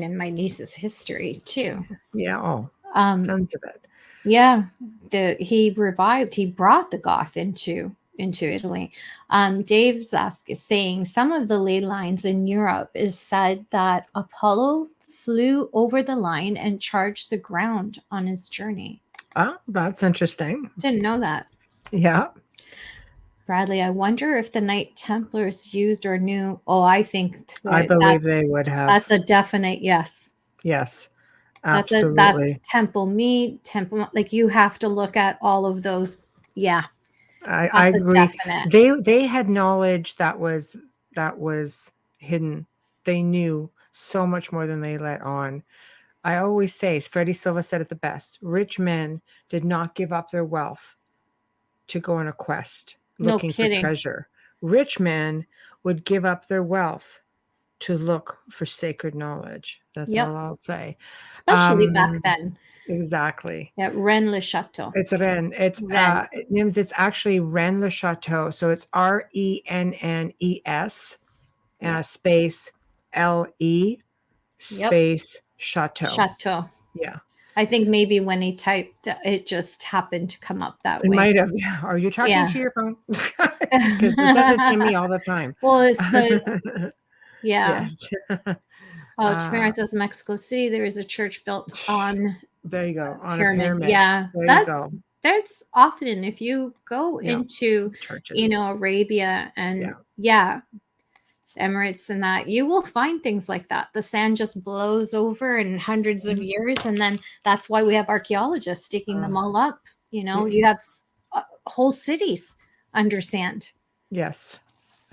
and my niece's history too. Yeah. Tons of it. Yeah. He brought the Goth into Italy. Dave's is saying some of the ley lines in Europe is said that Apollo flew over the line and charged the ground on his journey. Oh, that's interesting. Didn't know that. Yeah. Bradley, I wonder if the Knight Templars used or knew. Oh, I think I believe they would have. That's a definite yes. Yes, absolutely. That's temple meat, temple. Like, you have to look at all of those. Yeah, I agree. They had knowledge that was hidden. They knew so much more than they let on. I always say, Freddie Silva said it the best: rich men did not give up their wealth to go on a quest looking for treasure. Rich men would give up their wealth to look for sacred knowledge. That's all I'll say. Especially back then. Exactly. Yeah, Rennes-le-Château. It's Rennes. It's Nims. It's actually Rennes-le-Château. So it's RENNES space LE space Chateau. Chateau. Yeah. I think maybe when he typed, it just happened to come up that way. It might have. Are you talking to your phone? Because it does it to me all the time. Well, it's the yes. Oh, Tamara says Mexico City. There is a church built on. There you go. On pyramid. A pyramid. Yeah, that's often if you go into churches. Arabia and Emirates and that, you will find things like that. The sand just blows over in hundreds of years, and then that's why we have archaeologists digging them all up. You have whole cities under sand. Yes,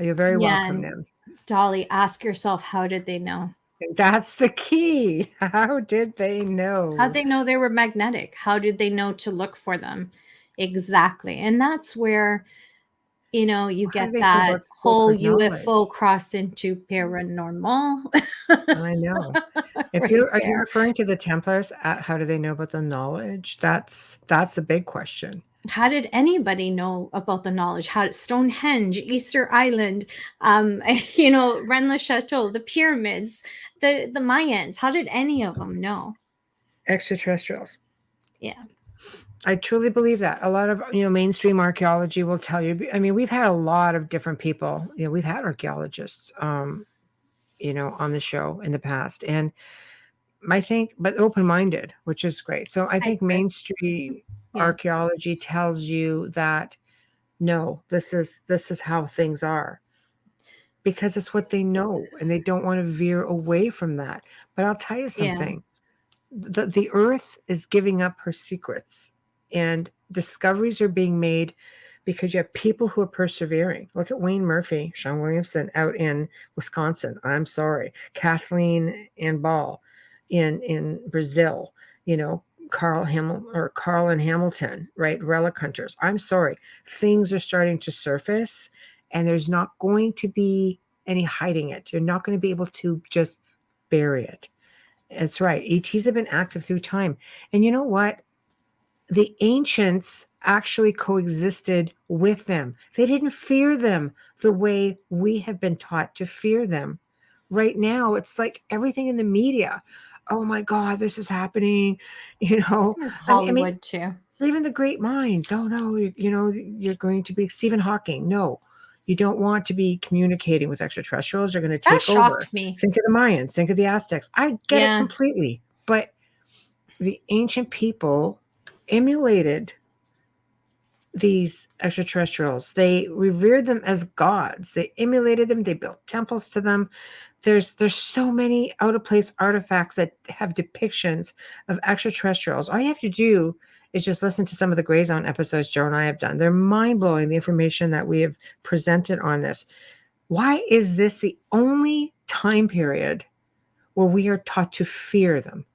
you're very welcome, Nims. Dolly, ask yourself, how did they know? That's the key. How did they know? How did they know they were magnetic? How did they know to look for them? Exactly. And that's where, you get that whole UFO cross into paranormal. I know. Are you referring to the Templars? How do they know about the knowledge? That's a big question. How did anybody know about the knowledge? How did Stonehenge, Easter Island, Rennes-le-Château, the pyramids, the Mayans? How did any of them know? Extraterrestrials. Yeah. I truly believe that. A lot of, mainstream archaeology will tell you. I mean, we've had a lot of different people. We've had archaeologists, on the show in the past. And I think, but open-minded, which is great. So I think mainstream archaeology tells you that no, this is how things are, because it's what they know and they don't want to veer away from that. But I'll tell you something. The earth is giving up her secrets, and discoveries are being made because you have people who are persevering. Look at Wayne Murphy, Sean Williamson out in Wisconsin. I'm sorry. Kathleen Ann Ball in Brazil, Carl and Hamilton, right? Relic hunters. I'm sorry. Things are starting to surface, and there's not going to be any hiding it. You're not going to be able to just bury it. That's right. ETs have been active through time. And you know what? The ancients actually coexisted with them. They didn't fear them the way we have been taught to fear them. Right now, it's like everything in the media. Oh my God, this is happening. It's Hollywood too. Even the great minds. Oh no, you're going to be Stephen Hawking. No, you don't want to be communicating with extraterrestrials. They're going to take over. That shocked me. Think of the Mayans. Think of the Aztecs. I get it completely. But the ancient people emulated these extraterrestrials. They revered them as gods. They emulated them. They built temples to them. There's so many out of place artifacts that have depictions of extraterrestrials. All you have to do is just listen to some of the Grey Zone episodes Joe and I have done. They're mind-blowing, the information that we have presented on this. Why is this the only time period where we are taught to fear them?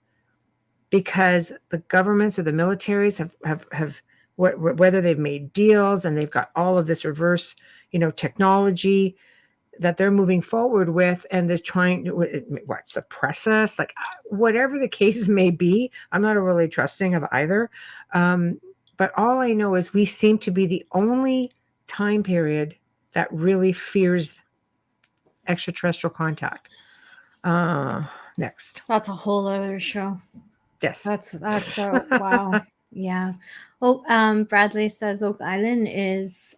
Because the governments or the militaries have whether they've made deals and they've got all of this reverse, technology that they're moving forward with, and they're trying to suppress us, like whatever the case may be. I'm not overly trusting of either, but all I know is we seem to be the only time period that really fears extraterrestrial contact. Next, that's a whole other show. Yes, that's wow. Yeah. Oh, Bradley says Oak Island is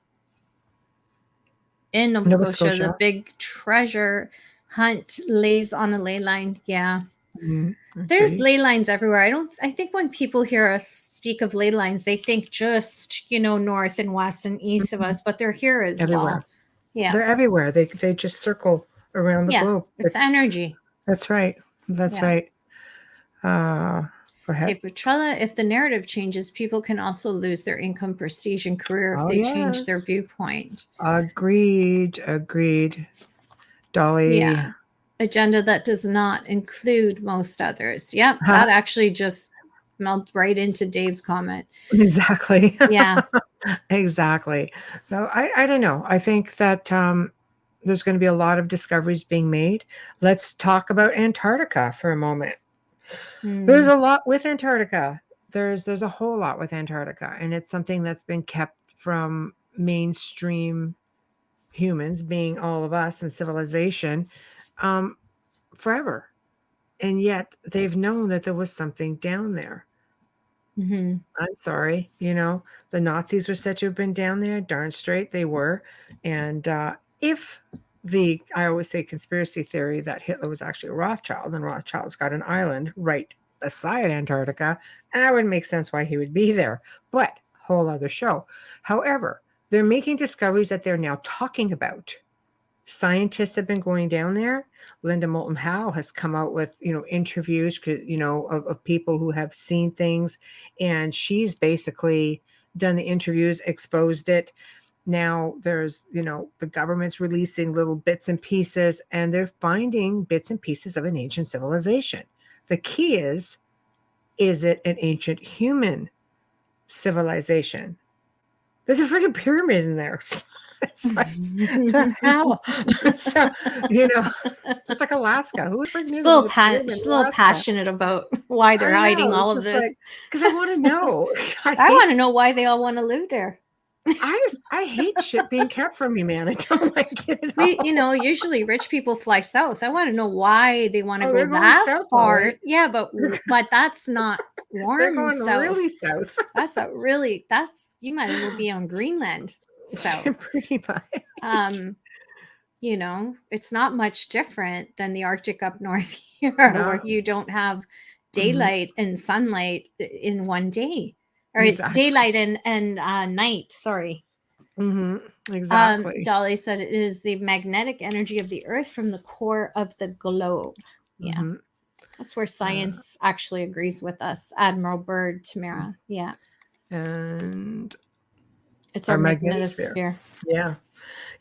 in Nova Scotia. The big treasure hunt lays on a ley line. Yeah. Mm-hmm. There's ley lines everywhere. I think when people hear us speak of ley lines, they think just, north and west and east of us, but they're here as well. Yeah. They're everywhere. They just circle around the globe. It's energy. That's right. That's right. Go ahead. Okay, Petrella, if the narrative changes, people can also lose their income, prestige, and career if they change their viewpoint. Agreed. Dolly. Yeah. Agenda that does not include most others. Yep. That actually just melted right into Dave's comment. Exactly. Yeah. Exactly. So I don't know. I think that there's going to be a lot of discoveries being made. Let's talk about Antarctica for a moment. There's a lot with Antarctica. There's a whole lot with Antarctica, and it's something that's been kept from mainstream humans, being all of us in civilization, forever. And yet they've known that there was something down there. Mm-hmm. I'm sorry, the Nazis were said to have been down there. Darn straight they were. And if I always say conspiracy theory that Hitler was actually a Rothschild, and Rothschild's got an island right beside Antarctica, and that would make sense why he would be there. But whole other show. However, they're making discoveries that they're now talking about. Scientists have been going down there. Linda Moulton Howe has come out with, interviews, of people who have seen things, and she's basically done the interviews, exposed it. Now there's, the government's releasing little bits and pieces, and they're finding bits and pieces of an ancient civilization. The key is it an ancient human civilization? There's a freaking pyramid in there. It's like, the hell? So, it's like Alaska. Who would freaking She's a little passionate about why they're hiding all of this. Because I want to know. I want to know why they all want to live there. I hate shit being kept from me, man. I don't like it at all. Usually rich people fly south. I want to know why they want to go that far. Right? Yeah, but that's not warm. They're going south. Really south. You might as well be on Greenland. So pretty much. It's not much different than the Arctic up north here, where you don't have daylight and sunlight in one day. Or exactly. It's daylight and night. Sorry. Exactly. Dolly said it is the magnetic energy of the earth from the core of the globe. Yeah. That's where science actually agrees with us. Admiral Byrd, Tamara. Yeah. And it's our magnetosphere. Yeah.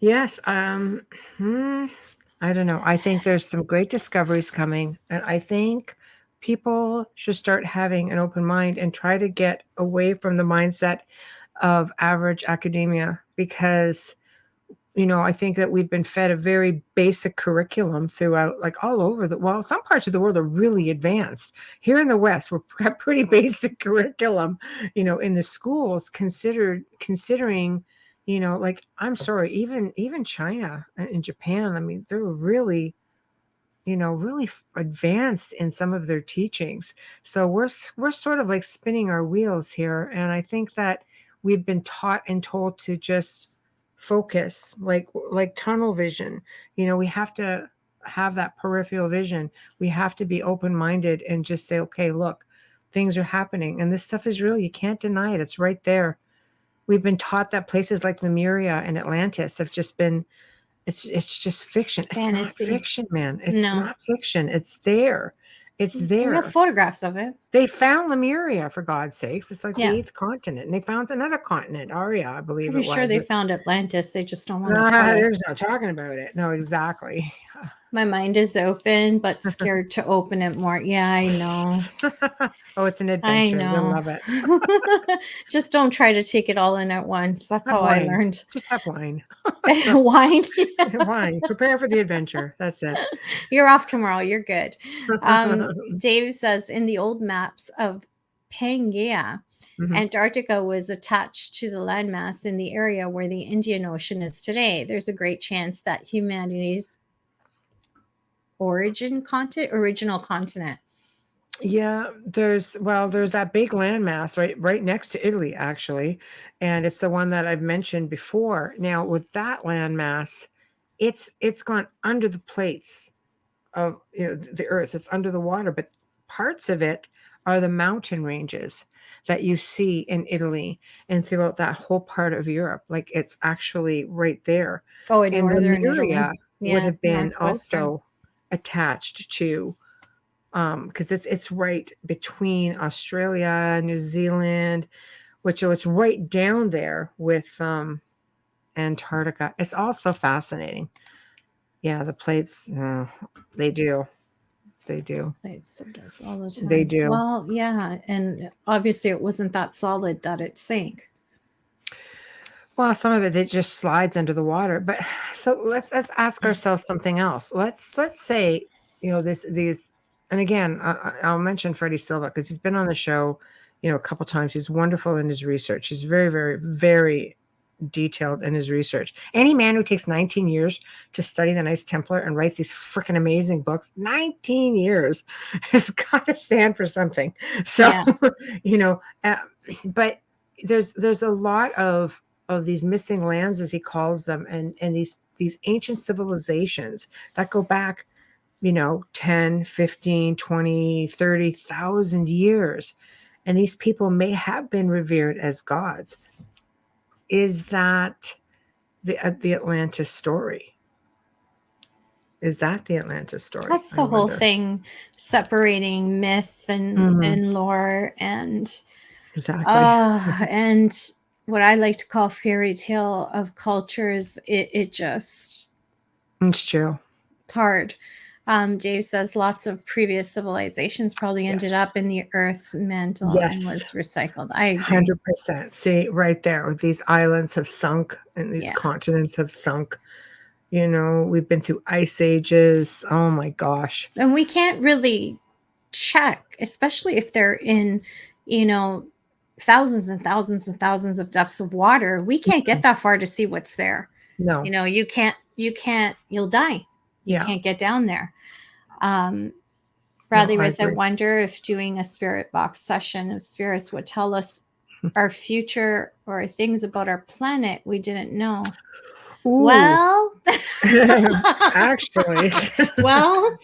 Yes. I don't know. I think there's some great discoveries coming, and I think people should start having an open mind and try to get away from the mindset of average academia, because I think that we've been fed a very basic curriculum throughout, like all over some parts of the world are really advanced. Here in the West, we're got pretty basic curriculum, in the schools, considering, like, I'm sorry, even China and Japan, I mean, they're really, really advanced in some of their teachings. So we're sort of like spinning our wheels here. And I think that we've been taught and told to just focus, like tunnel vision. We have to have that peripheral vision. We have to be open-minded and just say, okay, look, things are happening and this stuff is real. You can't deny it. It's right there. We've been taught that places like Lemuria and Atlantis have just been, it's just fiction. It's Fantasy. not fiction, man. It's not fiction. It's there. It's there. We have photographs of it. They found Lemuria, for God's sakes. It's like the 8th continent. And they found another continent, Aria, I believe Pretty it was. sure they found Atlantis. They just don't want to tell us. There's no talking about it. No, exactly. My mind is open, but scared to open it more. Yeah, I know. Oh, it's an adventure. I know. You'll love it. Just don't try to take it all in at once. That's how I learned. Just have wine. Wine. Wine. Prepare for the adventure. That's it. You're off tomorrow. You're good. Dave says in the old maps of Pangaea, Antarctica was attached to the landmass in the area where the Indian Ocean is today. There's a great chance that humanity's original continent. Yeah, there's that big landmass right next to Italy, actually, and it's the one that I've mentioned before. Now, with that landmass, it's gone under the plates of the earth. It's under the water, but parts of it are the mountain ranges that you see in Italy and throughout that whole part of Europe. Like, it's actually right there. Oh, in and northern Lemuria Italy would have been also attached to, because it's right between Australia, New Zealand, which was right down there with Antarctica. It's also fascinating. Yeah, the plates, they do. Plates subduct all the time. They do. Well, yeah, and obviously it wasn't that solid that it sank. Well, some of it just slides under the water. But so let's ask ourselves something else. Let's say, these, and again, I'll mention Freddie Silva because he's been on the show, a couple times. He's wonderful in his research. He's very, very, very detailed in his research. Any man who takes 19 years to study the Knights Templar and writes these freaking amazing books, 19 years has got to stand for something. So, but there's a lot of these missing lands, as he calls them, and these ancient civilizations that go back, 10, 15, 20, 30,000 years. And these people may have been revered as gods. Is that the Atlantis story? Is that the Atlantis story? That's the whole thing, separating myth and lore and exactly. And what I like to call fairy tale of cultures. It's true. It's hard. Dave says lots of previous civilizations probably ended up in the Earth's mantle and was recycled. I agree. 100%. See, right there, these islands have sunk and these continents have sunk. We've been through ice ages. Oh my gosh. And we can't really check, especially if they're in, thousands and thousands and thousands of depths of water. We can't get that far to see what's there. No. You can't, you'll die. You can't get down there. Bradley writes, I wonder if doing a spirit box session of spirits would tell us our future or things about our planet we didn't know. Ooh, Well, actually, well,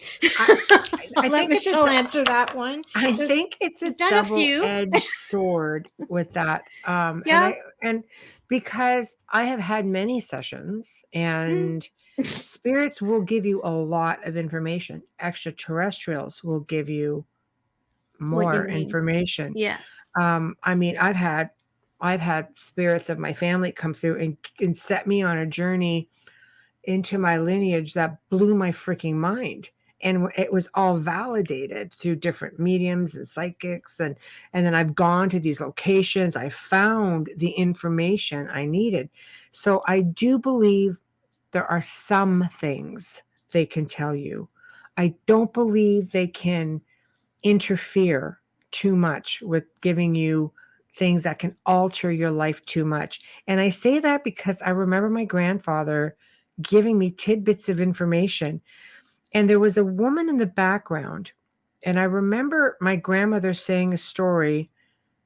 I let think it's Michelle answer that one. I 'cause think it's a we've done a few. double-edged sword with that. Yeah. And because I have had many sessions, and spirits will give you a lot of information. Extraterrestrials will give you What you more need. information. Yeah. I mean, I've had spirits of my family come through and set me on a journey into my lineage that blew my freaking mind. And it was all validated through different mediums and psychics. And then I've gone to these locations. I found the information I needed. So I do believe there are some things they can tell you. I don't believe they can interfere too much with giving you things that can alter your life too much. And I say that because I remember my grandfather giving me tidbits of information. And there was a woman in the background. And I remember my grandmother saying a story.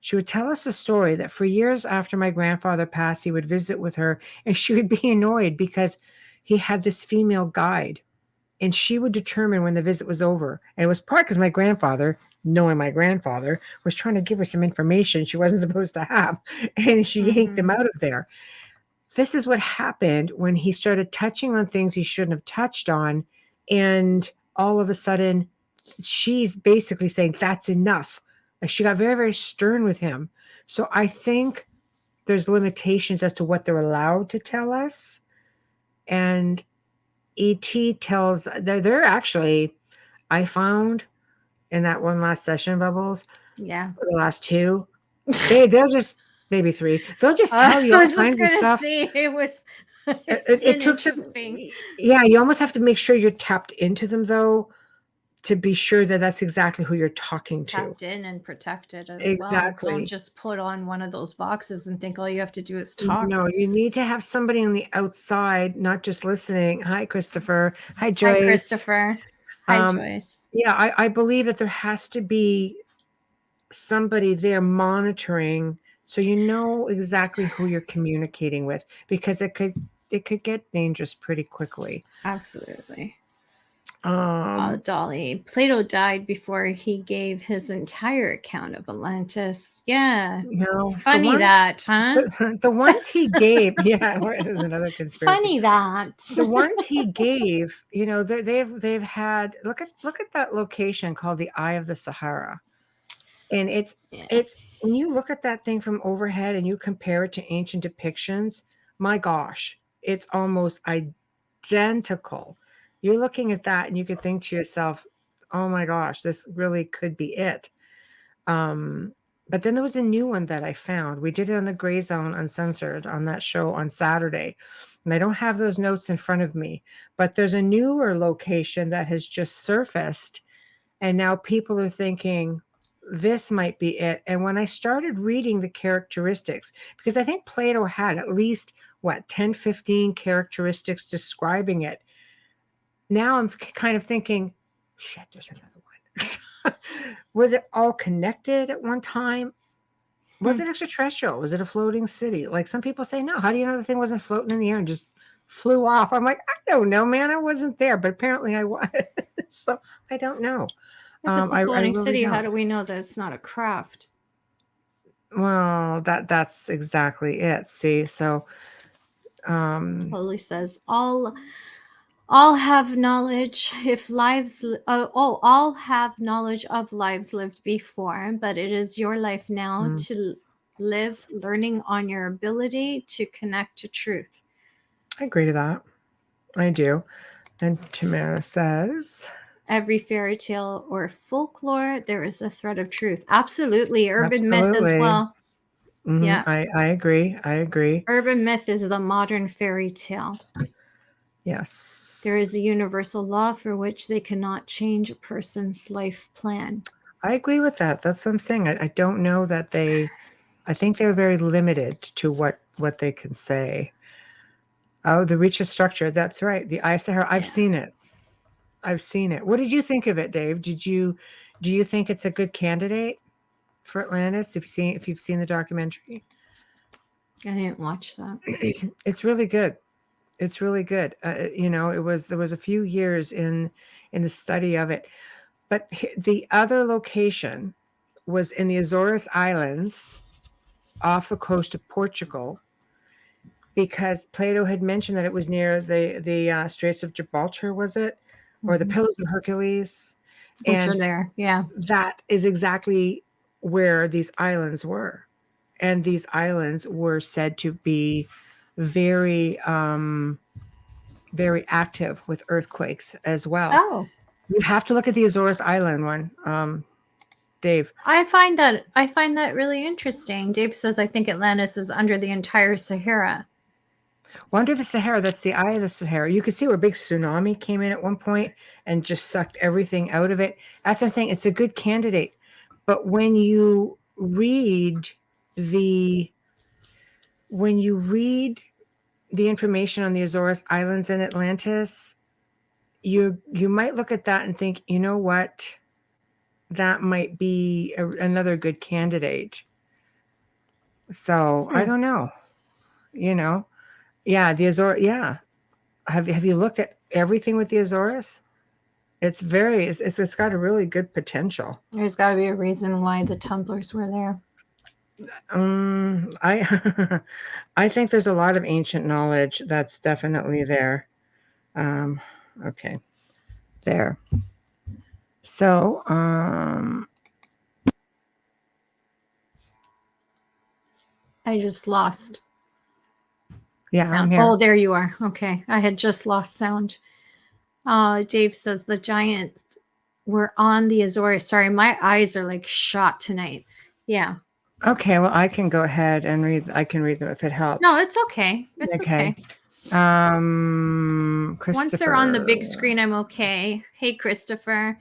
She would tell us a story that for years after my grandfather passed, he would visit with her, and she would be annoyed because he had this female guide, and she would determine when the visit was over. And it was part because my grandfather, knowing my grandfather, was trying to give her some information she wasn't supposed to have, and she yanked him out of there. This is what happened when he started touching on things he shouldn't have touched on. And all of a sudden, she's basically saying, that's enough. Like, she got very, very stern with him. So I think there's limitations as to what they're allowed to tell us. And ET tells, they're actually, I found in that one last session, Bubbles, Yeah. the last two, they'll just, maybe three, they'll just tell you all kinds of stuff. It was. It took some, yeah, you almost have to make sure you're tapped into them, though, to be sure that that's exactly who you're talking to. Tapped in and protected as Exactly. well. Don't just put on one of those boxes and think all you have to do is talk. No, you need to have somebody on the outside, not just listening. Hi, Christopher. Hi, Joyce. Hi, Christopher. Hi, Joyce. Yeah, I believe that there has to be somebody there monitoring, so you know exactly who you're communicating with, because it could get dangerous pretty quickly. Absolutely. Dolly, Plato died before he gave his entire account of Atlantis. Yeah. Funny that, huh? The ones he gave, yeah, there's another conspiracy. Funny that. The ones he gave, they've had, look at that location called the Eye of the Sahara. And it's when you look at that thing from overhead and you compare it to ancient depictions, my gosh, it's almost identical. You're looking at that and you could think to yourself, oh my gosh, this really could be it. But then there was a new one that I found. We did it on the Gray Zone Uncensored on that show on Saturday. And I don't have those notes in front of me, but there's a newer location that has just surfaced. And now people are thinking, this might be it. And when I started reading the characteristics, because I think Plato had at least 10, 15 characteristics describing it. Now I'm kind of thinking, shit, there's another one. Was it all connected at one time? Was it extraterrestrial? Was it a floating city? Like some people say, no. How do you know the thing wasn't floating in the air and just flew off? I'm like, I don't know, man. I wasn't there, but apparently I was. So I don't know. If it's a floating city, how do we know that it's not a craft? Well, that's exactly it. See, so Holy says all have knowledge if lives all have knowledge of lives lived before, but it is your life now to live, learning on your ability to connect to truth. I agree to that. I do. And Tamara says, every fairy tale or folklore, there is a thread of truth. Absolutely. Urban myth as well. Mm-hmm. Yeah, I agree. Urban myth is the modern fairy tale. Yes. There is a universal law for which they cannot change a person's life plan. I agree with that. That's what I'm saying. I don't know that I think they're very limited to what they can say. Oh, the Reacher structure. That's right. The Eye of Sahara. I've seen it. What did you think of it, Dave? Do you think it's a good candidate for Atlantis? If you've seen the documentary? I didn't watch that. It's really good. It's really good. There was a few years in the study of it, but the other location was in the Azores Islands off the coast of Portugal, because Plato had mentioned that it was near the Straits of Gibraltar, was it? Or the Pillars of Hercules? Which are there, yeah. That is exactly where these islands were. And these islands were said to be very, very active with earthquakes as well. Oh. You have to look at the Azores Island one, Dave. I find that really interesting. Dave says, I think Atlantis is under the entire Sahara. Well, under the Sahara, that's the eye of the Sahara. You could see where a big tsunami came in at one point and just sucked everything out of it. That's what I'm saying. It's a good candidate. But when you read the information on the Azores Islands in Atlantis, you might look at that and think, you know what? That might be another good candidate. So I don't know. Yeah, the Azores. Yeah, have you looked at everything with the Azores? It's got a really good potential. There's got to be a reason why the Templars were there. I I think there's a lot of ancient knowledge that's definitely there. Okay, there. So I just lost. Yeah, sound. I'm here. Oh, there you are. Okay, I had just lost sound. Dave says the giants were on the Azores. Sorry, my eyes are like shot tonight. Yeah. Okay, well, I can go ahead and read. I can read them if it helps. No, it's okay. It's okay. Christopher. Once they're on the big screen, I'm okay. Hey, Christopher.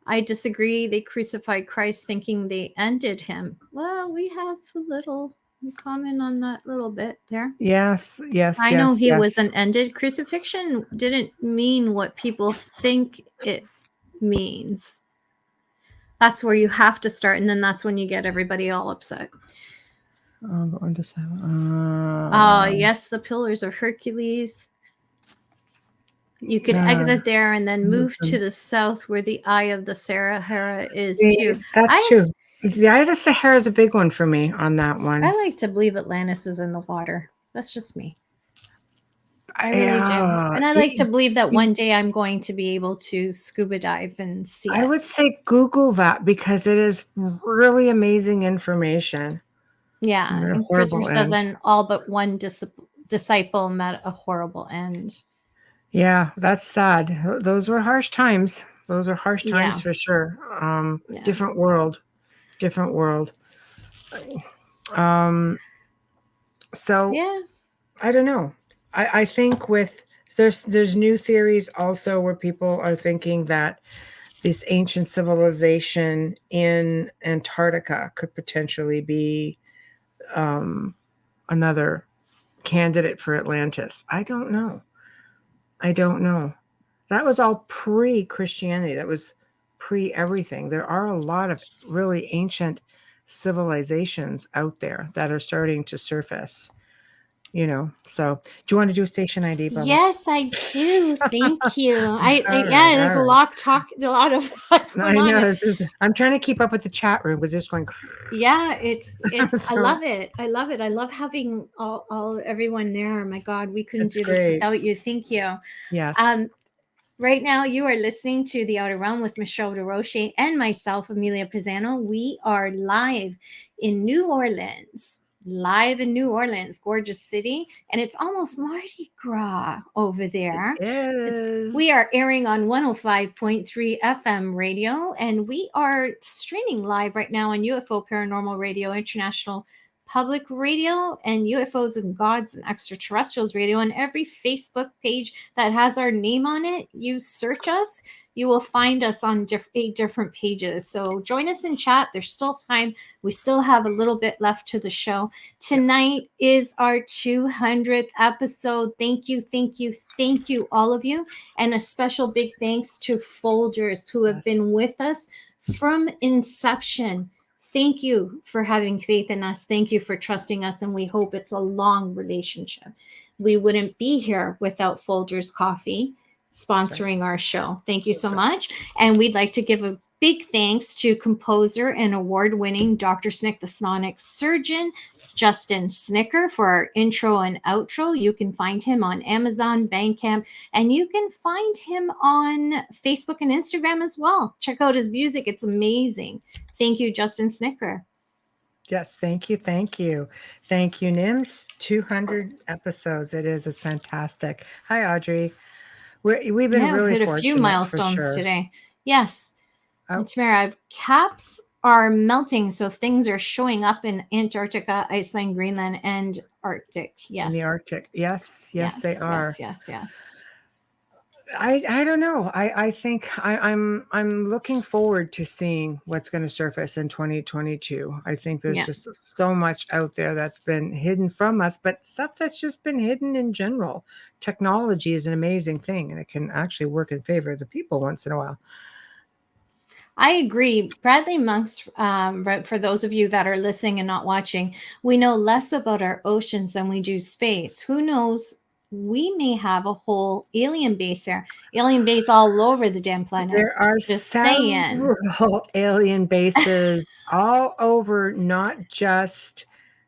I disagree. They crucified Christ thinking they ended him. Well, we have a little comment on that little bit there. Yes. I know he was an ended. Crucifixion didn't mean what people think it means. That's where you have to start, and then that's when you get everybody all upset. Yes, the Pillars of Hercules. You can exit there and then move to the south where the Eye of the Sahara is too. That's true. The Eye of the Sahara is a big one for me on that one. I like to believe Atlantis is in the water. That's just me. I really do. And I like to believe that one day I'm going to be able to scuba dive and see it. I would say Google that, because it is really amazing information. Yeah. And Christopher says, and all but one disciple met a horrible end. Yeah, that's sad. Those were harsh times. Those are harsh times for sure. Different world. So yeah, I don't know. I think there's new theories also where people are thinking that this ancient civilization in Antarctica could potentially be another candidate for Atlantis. I don't know. That was all pre-Christianity. That was pre-everything. There are a lot of really ancient civilizations out there that are starting to surface. So do you want to do a station ID, Bubba? Yes, I do. Thank you. There's a lot of I know. I'm trying to keep up with the chat room. We're just going. Yeah, it's I love it. I love having all everyone there. My God, we couldn't do this without you. Thank you. Yes. Right now you are listening to The Outer Realm with Michelle DeRoche and myself, Amelia Pisano. We are live in New Orleans. Gorgeous city, and it's almost Mardi Gras over there. We are airing on 105.3 FM radio, and we are streaming live right now on UFO Paranormal Radio International Public Radio and UFOs and Gods and Extraterrestrials Radio, and every Facebook page that has our name on it. You search us, you will find us on 8 different pages. So join us in chat. There's still time. We still have a little bit left to the show. Tonight is our 200th episode. Thank you, all of you. And a special big thanks to Folgers, who have been with us from inception. Thank you for having faith in us. Thank you for trusting us. And we hope it's a long relationship. we wouldn't be here without Folgers Coffee sponsoring our show. Thank you so much. And we'd like to give a big thanks to composer and award-winning Dr. Snick, the Sonic Surgeon, Justin Snicker, for our intro and outro. You can find him on Amazon, Bandcamp, and you can find him on Facebook and Instagram as well. Check out his music. It's amazing. Thank you, Justin Snicker. Yes, thank you. Thank you. Thank you, Nims. 200 episodes. It's fantastic. Hi, Audrey. We've been really hit a fortunate, few milestones today. Yes. Oh. And Tamara, caps are melting, so things are showing up in Antarctica, Iceland, Greenland, and Arctic. Yes. In the Arctic. Yes, they are. Yes. I don't know. I think I'm looking forward to seeing what's going to surface in 2022. I think there's just so much out there that's been hidden from us, but stuff that's just been hidden in general. Technology is an amazing thing, and it can actually work in favor of the people once in a while. I agree. Bradley Monk's, for those of you that are listening and not watching, we know less about our oceans than we do space. Who knows? We may have a whole alien base there. Alien base all over the damn planet. There are several alien bases all over, not just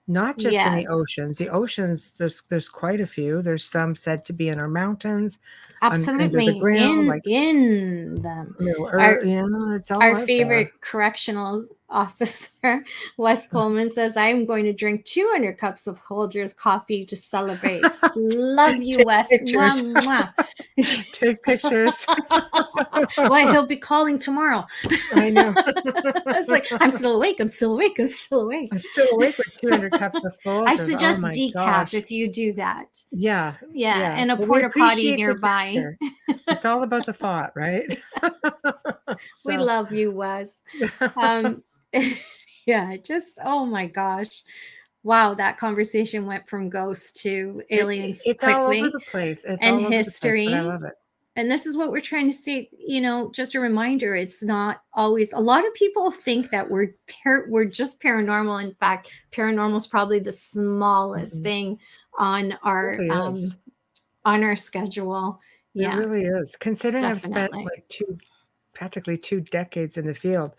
in the oceans. The oceans, there's quite a few. There's some said to be in our mountains. Absolutely, under the ground, in them. It's all our favorite correctional officer, Wes Coleman, says, "I'm going to drink 200 cups of Folgers coffee to celebrate." Love you, Wes. Mwah, mwah. Take pictures. Well, he'll be calling tomorrow. I know. It's like, I'm still awake. I'm still awake with 200 cups of Folgers. I suggest decaf if you do that. Yeah. And a porta potty nearby. It's all about the thought, right? We love you, Wes. Oh my gosh. Wow, that conversation went from ghosts to aliens it's quickly. All over the place. It's and all over history. The place, but I love it. And this is what we're trying to say, just a reminder, it's not always, a lot of people think that we're just paranormal. In fact, paranormal is probably the smallest thing on our schedule. Yeah. It really is. Considering Definitely. I've spent practically 2 decades in the field,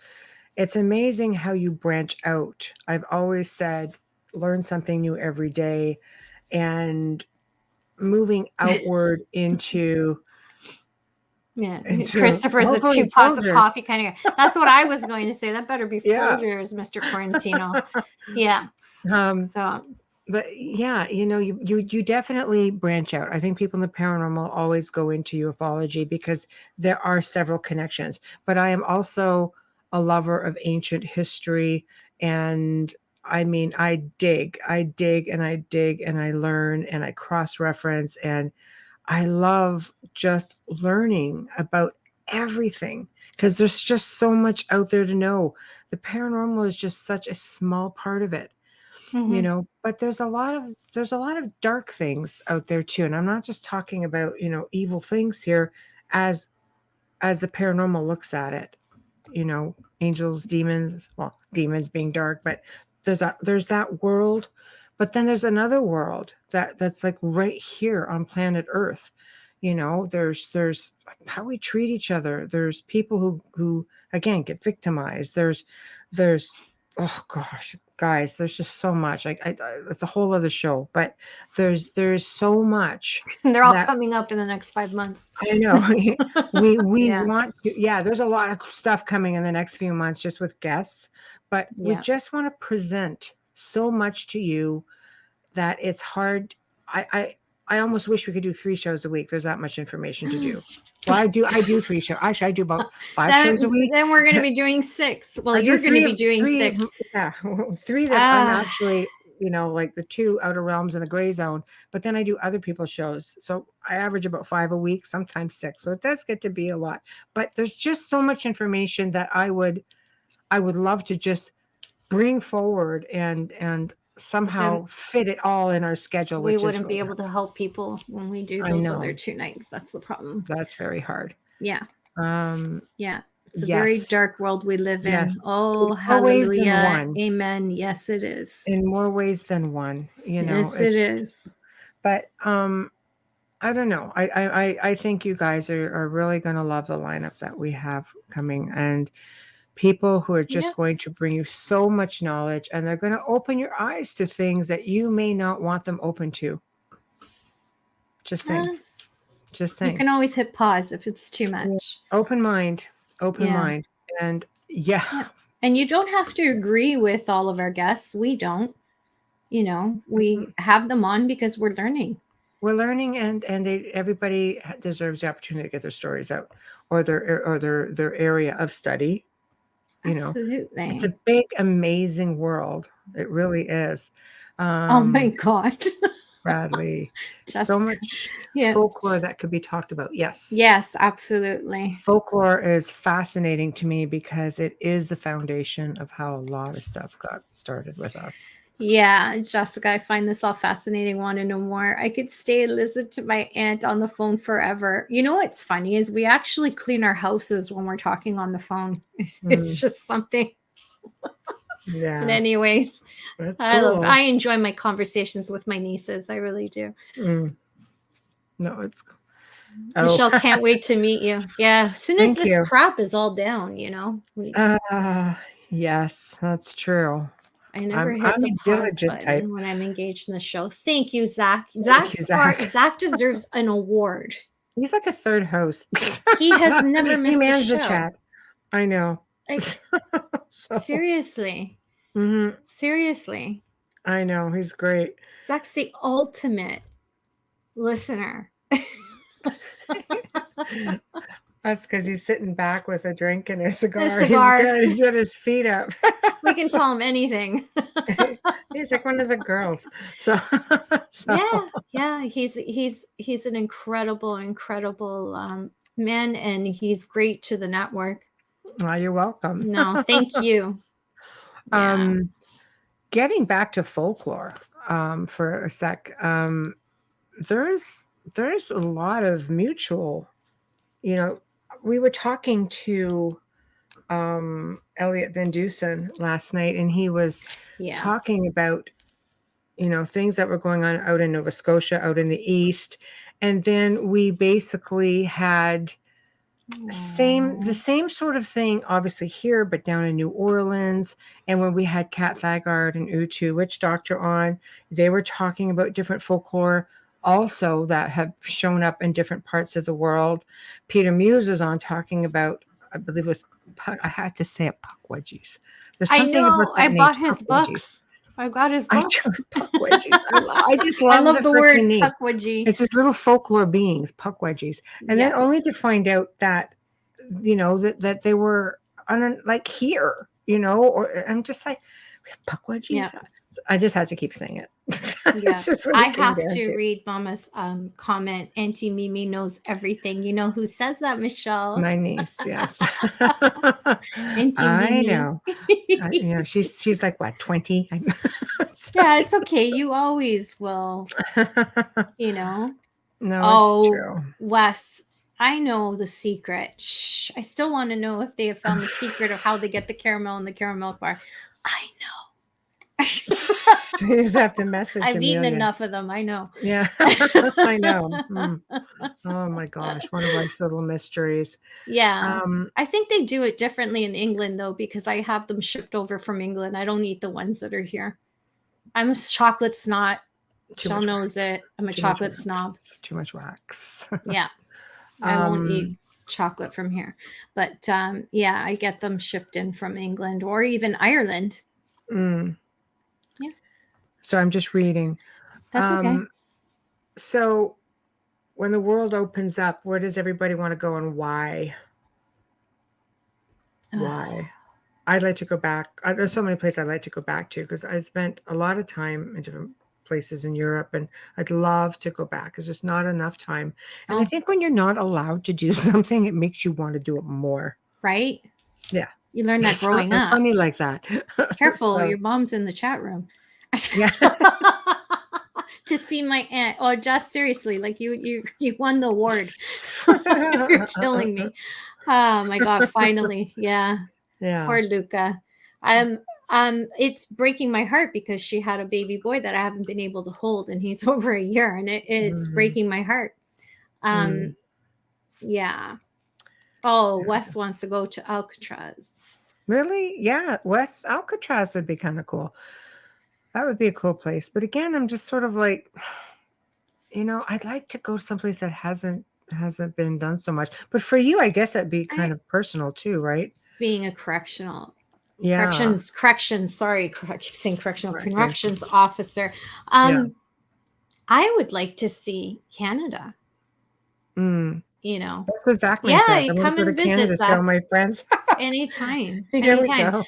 it's amazing how you branch out. I've always said, learn something new every day, and moving outward into Christopher's a 2 pots of coffee kind of guy. That's what I was going to say. That better be Folgers, Mr. Quarantino. Yeah. But yeah, you definitely branch out. I think people in the paranormal always go into ufology because there are several connections. But I am also a lover of ancient history, and I mean, I dig and I learn and I cross-reference, and I love just learning about everything because there's just so much out there to know. The paranormal is just such a small part of it. But there's a lot of dark things out there too, and I'm not just talking about evil things here as the paranormal looks at it. Angels, demons, well, demons being dark, but there's that world, but then there's another world that's like right here on planet Earth. There's how we treat each other. There's people who again get victimized. There's oh gosh, guys, there's just so much. It's a whole other show, but there's so much. And they're all coming up in the next 5 months. I know. we want to, there's a lot of stuff coming in the next few months just with guests, but we just want to present so much to you that it's hard. I almost wish we could do 3 shows a week. There's that much information to do. Well, I do 3 shows. Actually, I do about 5 shows a week. Then we're going to be doing 6. Well, you're going to be doing 6. Yeah, 3 that I'm actually, like the 2 Outer Realms and the Gray Zone. But then I do other people's shows. So I average about 5 a week, sometimes 6. So it does get to be a lot. But there's just so much information that I would love to just bring forward and somehow fit it all in our schedule. We wouldn't be able to help people when we do those other 2 nights. That's the problem. That's very hard. Yeah. It's a very dark world we live in. Oh, hallelujah. Amen. Yes, it is. In more ways than one. Yes, it is. But I don't know. I think you guys are really going to love the lineup that we have coming, and people who are just Yep. going to bring you so much knowledge, and they're going to open your eyes to things that you may not want them open to. Just saying. Just You saying. can always hit pause if it's too much. Open mind. Open mind. And yeah. And you don't have to agree with all of our guests. We don't. You know, we have them on because we're learning. We're learning, and everybody deserves the opportunity to get their stories out, or their area of study. You Absolutely. know, it's a big, amazing world. It really is. Oh my God. Bradley. So much folklore that could be talked about. Yes. Yes, absolutely. Folklore is fascinating to me because it is the foundation of how a lot of stuff got started with us. Yeah, Jessica, I find this all fascinating. Want to know more? I could stay and listen to my aunt on the phone forever. You know what's funny is we actually clean our houses when we're talking on the phone. It's just something. Yeah. But anyways, that's cool. I enjoy my conversations with my nieces. I really do. No, it's cool. Michelle, can't wait to meet you. Yeah, as soon as this crap is all down, you know. Yes, that's true. I never hit the pause button when I'm engaged in the show. Thank you, Zach. Zach deserves an award. He's like a third host. He has never missed a show. The chat. I know. Seriously. Seriously. I know. He's great. Zach's the ultimate listener. That's because he's sitting back with a drink and a cigar. He's got his feet up. We can tell him anything. He's like one of the girls. So. Yeah. He's an incredible man, and he's great to the network. Oh, you're welcome. No, thank you. Getting back to folklore for a sec. There's a lot of mutual, you know, we were talking to Elliot Van Dusen last night, and he was talking about, you know, things that were going on out in Nova Scotia, out in the East. And then we basically had the same sort of thing, obviously here, but down in New Orleans. And when we had Kat Thagard and Utu Witch Doctor on, they were talking about different folklore also that have shown up in different parts of the world. Peter Muse was on talking about, I believe it was, I had to say it, Pukwudgies. There's something about that I bought his books. I got his books. I chose Pukwudgies. I just love the word Pukwudgie. It's these little folklore beings, Pukwudgies. And then only to find out that, you know, that they were like here, you know, or I'm just like, we have Pukwudgies. Yeah. I just had to keep saying it. I have to read Mama's comment. Auntie Mimi knows everything. You know who says that, Michelle? My niece, yes. Auntie Mimi. I know. You know, she's like what, 20? Yeah, it's okay. You always will. You know. No, it's true. Wes, I know the secret. Shh. I still want to know if they have found the secret of how they get the caramel in the caramel bar. I know. You just have to message. I've eaten enough of them. I know. Yeah, I know. Oh my gosh, one of life's little mysteries. Yeah, I think they do it differently in England though, because I have them shipped over from England. I don't eat the ones that are here. I'm a chocolate snot. Michelle knows it. I'm a chocolate snob. Too much wax. Yeah, I won't eat chocolate from here. But yeah, I get them shipped in from England or even Ireland. So I'm just reading. That's okay. So when the world opens up, where does everybody want to go and why? Why? I'd like to go back. There's so many places I'd like to go back to because I spent a lot of time in different places in Europe, and I'd love to go back because there's not enough time. And I think when you're not allowed to do something, it makes you want to do it more. Right? Yeah. You learn that growing up. Funny like that. Careful, your mom's in the chat room. Yeah. To see my aunt. Oh, just seriously, like you won the award. You're killing me. Oh my God! Finally, yeah. Yeah. Poor Luca. I It's breaking my heart because she had a baby boy that I haven't been able to hold, and he's over a year, and it's breaking my heart. Yeah. Oh, Wes wants to go to Alcatraz. Really? Yeah, West Alcatraz would be kind of cool. That would be a cool place. But again, I'm just sort of like, I'd like to go someplace that hasn't been done so much. But for you, I guess that'd be kind of personal too, right? Being a corrections, sorry, I keep saying corrections officer. I would like to see Canada. That's what Zachman says. I want to go to Canada, so my friends. Anytime. There we go.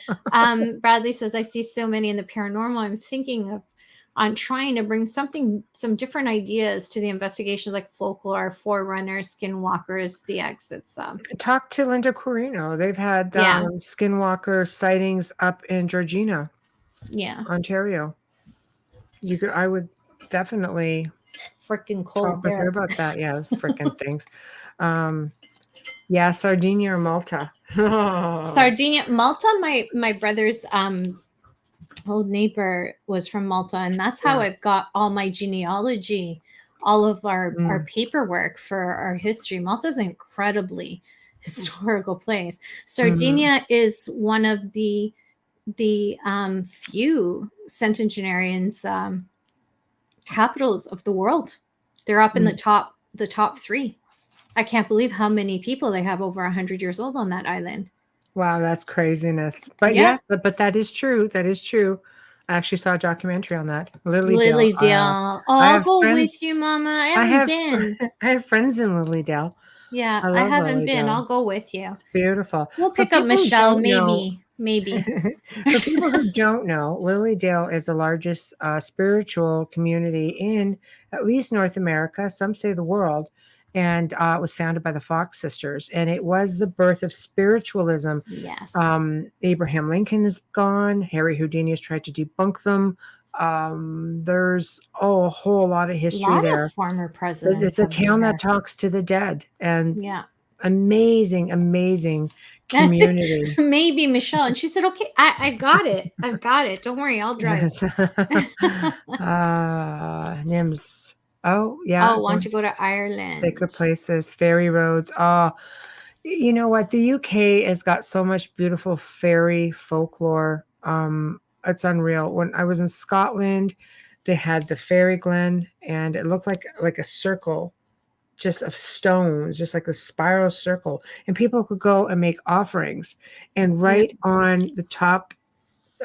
Bradley says, I see so many in the paranormal. I'm thinking on trying to bring some different ideas to the investigation, like folklore, forerunners, skinwalkers, the exits. Talk to Linda Corino. They've had skinwalker sightings up in Georgina, Ontario. I would definitely freaking cold talk with her about that. Yeah, freaking things. Sardinia or Malta. Sardinia, Malta. My brother's old neighbor was from Malta, and that's how I've got all my genealogy, all of our paperwork for our history. Malta's an incredibly historical place. Sardinia is one of the few centenarians capitals of the world. They're up in the top 3. I can't believe how many people they have over 100 years old on that island. Wow, that's craziness. But yes, but that is true. That is true. I actually saw a documentary on that. Lilydale. I'll go with you, Mama. I haven't been. I have friends in Lilydale. Yeah, I haven't been. I'll go with you. It's beautiful. We'll pick up Michelle, maybe. For people who don't know, Lilydale is the largest spiritual community in at least North America, some say the world, and it was founded by the Fox sisters, and it was the birth of spiritualism. Yes. Abraham Lincoln is gone. Harry Houdini has tried to debunk them. There's a whole lot of history there. Of former presidents. It's a town that talks to the dead, and amazing community. Maybe Michelle, and she said, "Okay, I got it. I've got it. Don't worry, I'll drive." Nims. Oh, yeah. Oh, want to go to Ireland? Sacred places, fairy roads. Oh, you know what? The UK has got so much beautiful fairy folklore. It's unreal. When I was in Scotland, they had the Fairy Glen, and it looked like a circle, just of stones, just like a spiral circle. And people could go and make offerings. And right on the top,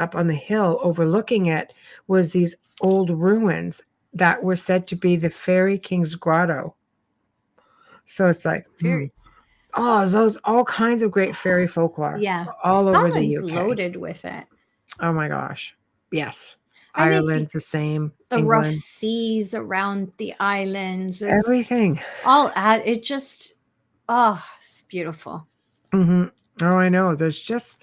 up on the hill overlooking it, was these old ruins that were said to be the Fairy King's Grotto. So it's like, those all kinds of great fairy folklore. Yeah, all Scotland's over the UK. Loaded with it. Oh my gosh, yes. Ireland's the same. The England. rough seas around the islands. Everything. It just, it's beautiful. Mm-hmm. Oh, I know. There's just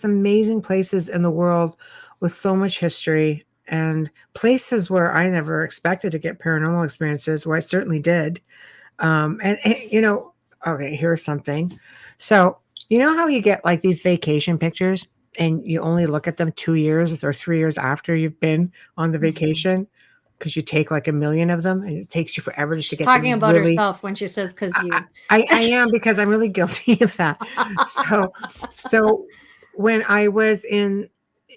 amazing places in the world with so much history, and places where I never expected to get paranormal experiences, where I certainly did. Okay, here's something. So, you know how you get like these vacation pictures and you only look at them 2 years or 3 years after you've been on the vacation, because you take like 1 million of them and it takes you forever just to get talking about herself when she says, because you I am, because I'm really guilty of that. So when I was in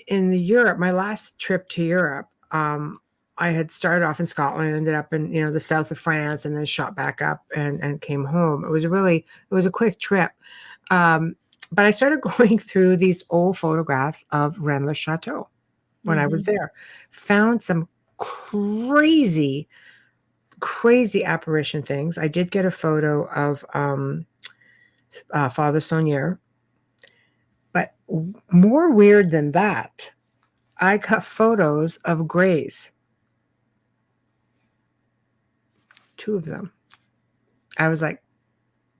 Europe, my last trip to Europe, I had started off in Scotland, ended up in the south of France, and then shot back up and came home. It was a quick trip, but I started going through these old photographs of Rennes-le-Château when I was there. Found some crazy apparition things. I did get a photo of Father Saunier, but more weird than that, I got photos of Greys. 2 of them. I was like,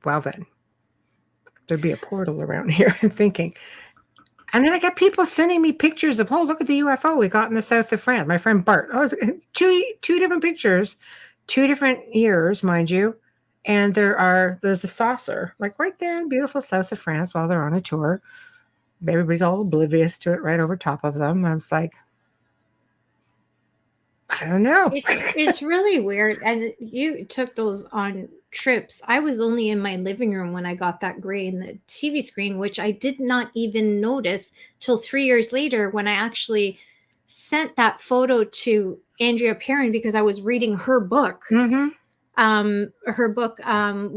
well then, there'd be a portal around here. I'm thinking. And then I got people sending me pictures of, look at the UFO we got in the south of France. My friend Bart. It's two different pictures, 2 different years, mind you. And there's a saucer, like right there in beautiful south of France while they're on a tour. everybody's all oblivious to it right over top of them. I was like, I don't know. It's really weird. And you took those on trips. I was only in my living room when I got that gray in the TV screen, which I did not even notice till 3 years later when I actually sent that photo to Andrea Perrin because I was reading her book. Mm-hmm.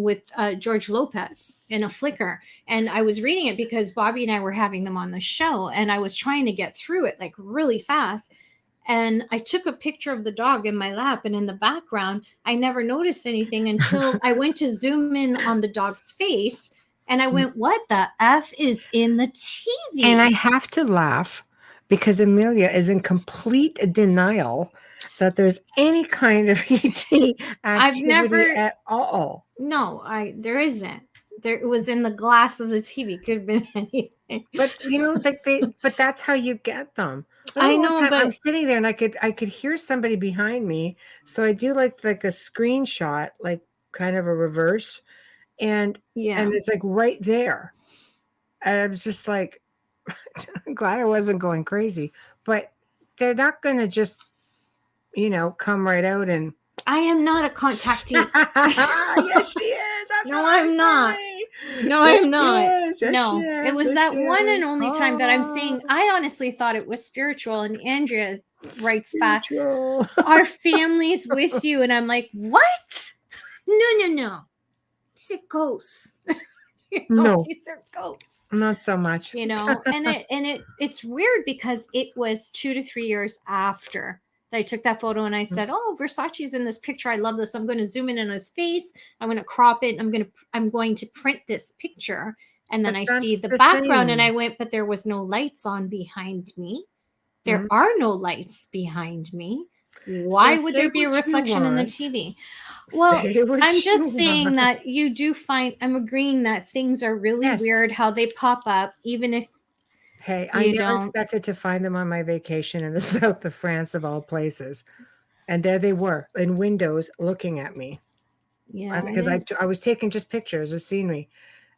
With George Lopez in a Flickr. And I was reading it because Bobby and I were having them on the show, and I was trying to get through it like really fast. And I took a picture of the dog in my lap, and in the background, I never noticed anything until I went to zoom in on the dog's face. And I went, what the F is in the TV? And I have to laugh because Amelia is in complete denial that there's any kind of ET activity at all. No, there isn't. It was in the glass of the TV. Could have been anything. But but that's how you get them. I know, but I'm sitting there and I could hear somebody behind me. So I do like a screenshot, like kind of a reverse, and it's like right there. And I was just like, I'm glad I wasn't going crazy. But they're not going to just, come right out and. I am not a contactee. Yes, she is. That's no, I'm not. No, yes, I'm not. Yes, no, yes, it was that one and only time that I'm saying. I honestly thought it was spiritual, and Andrea writes back, "Our family's with you," and I'm like, "What? No. These are ghosts." No, these are ghosts. Not so much. and it's weird because it was 2 to 3 years after I took that photo and I said, "Oh, Versace's in this picture. I love this. I'm going to zoom in on his face. I'm going to crop it. I'm going to print this picture." And then I see the background and I went, but there was no lights on behind me. There are no lights behind me. Why would there be a reflection in the TV? Well, I'm just saying that you do find, I'm agreeing that things are really weird how they pop up, even if hey, I never expected to find them on my vacation in the south of France, of all places. And there they were in windows looking at me. Yeah. Because I was taking just pictures of scenery.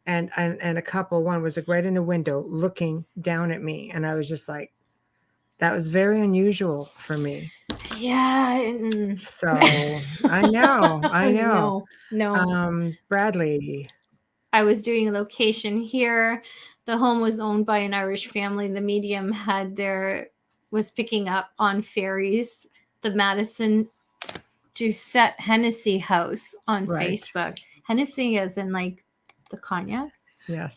And a couple, one was like right in a window looking down at me. And I was just like, that was very unusual for me. Yeah. So I know. No. Bradley. I was doing a location here. The home was owned by an Irish family. The medium was picking up on ferries, the Madison Doucette Hennessy house on Facebook. Hennessy as in like the cognac. Yes.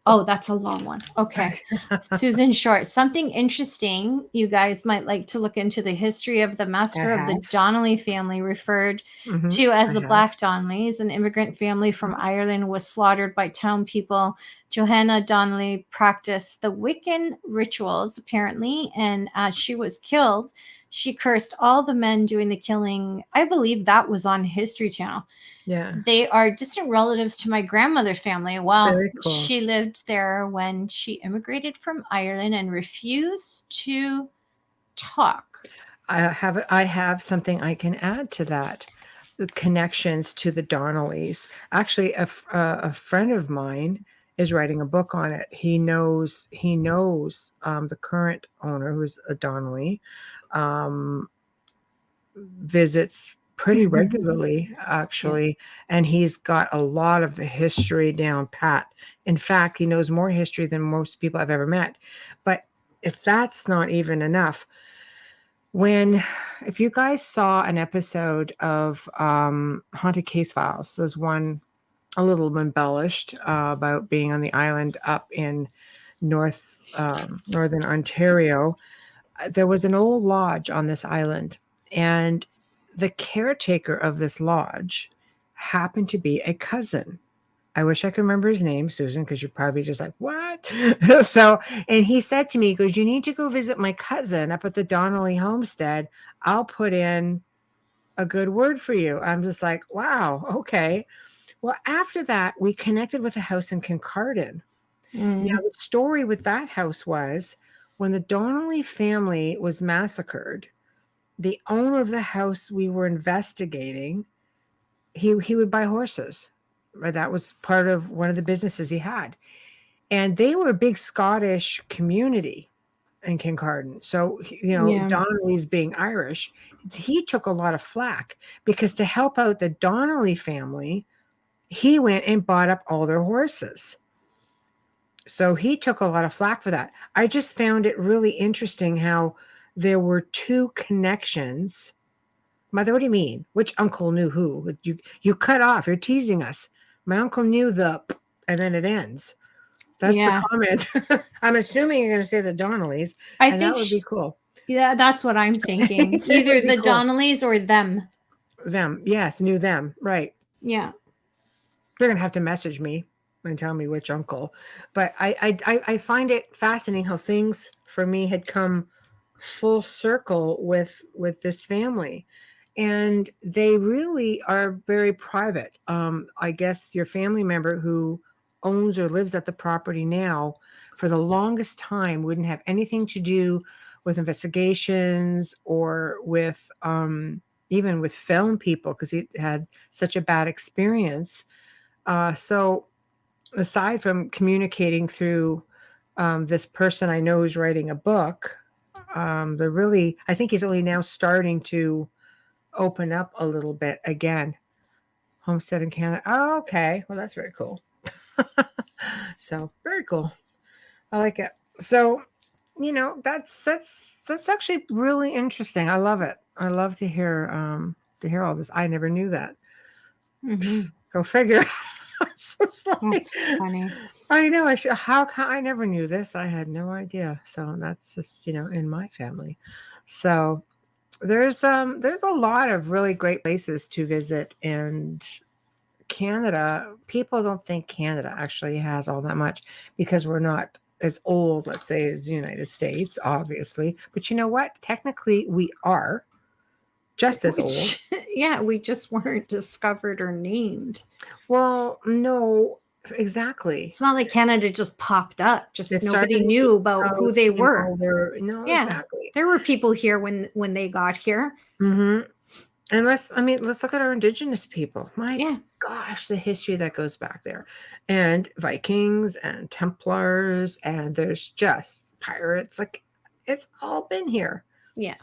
Oh, that's a long one. Okay. Susan Short. Something interesting you guys might like to look into: the history of the massacre of the Donnelly family, referred to as the Black Donnellys. An immigrant family from Ireland was slaughtered by town people. Johanna Donnelly practiced the Wiccan rituals, apparently, and as she was killed, she cursed all the men doing the killing. I believe that was on History Channel. Yeah. They are distant relatives to my grandmother's family. Well, cool. She lived there when she immigrated from Ireland and refused to talk. I have something I can add to that. The connections to the Donnellys. Actually, a friend of mine is writing a book on it. He knows the current owner, who's a Donnelly, visits pretty regularly, actually, and he's got a lot of the history down pat. In fact, he knows more history than most people I've ever met. But if that's not even enough, if you guys saw an episode of Haunted Case Files, there's one a little embellished about being on the island up in northern Ontario. There was an old lodge on this island, and the caretaker of this lodge happened to be a cousin. I wish I could remember his name, Susan, because you're probably just like, what? And he said to me, he goes, "You need to go visit my cousin up at the Donnelly homestead. I'll put in a good word for you." I'm just like, wow, okay. Well, after that, we connected with a house in Kincardine. Now, the story with that house was when the Donnelly family was massacred, the owner of the house we were investigating, he would buy horses. Right? That was part of one of the businesses he had. And they were a big Scottish community in Kincardine. So, Yeah. Donnelly's being Irish, he took a lot of flack because to help out the Donnelly family, he went and bought up all their horses. So he took a lot of flack for that. I just found it really interesting how there were two connections. Mother, what do you mean? Which uncle knew who? You cut off. You're teasing us. My uncle knew and then it ends. That's the comment. I'm assuming you're going to say the Donnellys. I think that would be cool. Yeah, that's what I'm thinking. Either the cool. Donnellys or them. Them, yes, knew them, right? Yeah. They're going to have to message me and tell me which uncle. But I find it fascinating how things for me had come full circle with this family. And they really are very private. I guess your family member who owns or lives at the property now for the longest time wouldn't have anything to do with investigations or with even with film people because he had such a bad experience. So aside from communicating through this person I know who's writing a book, I think he's only now starting to open up a little bit again. Homestead in Canada. Oh, okay. Well, that's very cool. So very cool. I like it. So, that's actually really interesting. I love it. I love to hear all this. I never knew that. Mm-hmm. Go figure. That's funny. I know. I never knew this. I had no idea. So that's just in my family. So there's a lot of really great places to visit, and Canada, people don't think Canada actually has all that much because we're not as old, let's say, as the United States, obviously. But you know what? Technically, we are just as old. Yeah, we just weren't discovered or named. Well, no, exactly. It's not like Canada just popped up. Just nobody knew about who they were. No, yeah, exactly. There were people here when they got here. Mm-hmm. And let's look at our Indigenous people. My gosh, the history that goes back there. And Vikings and Templars, and there's just pirates. Like, it's all been here. Yeah.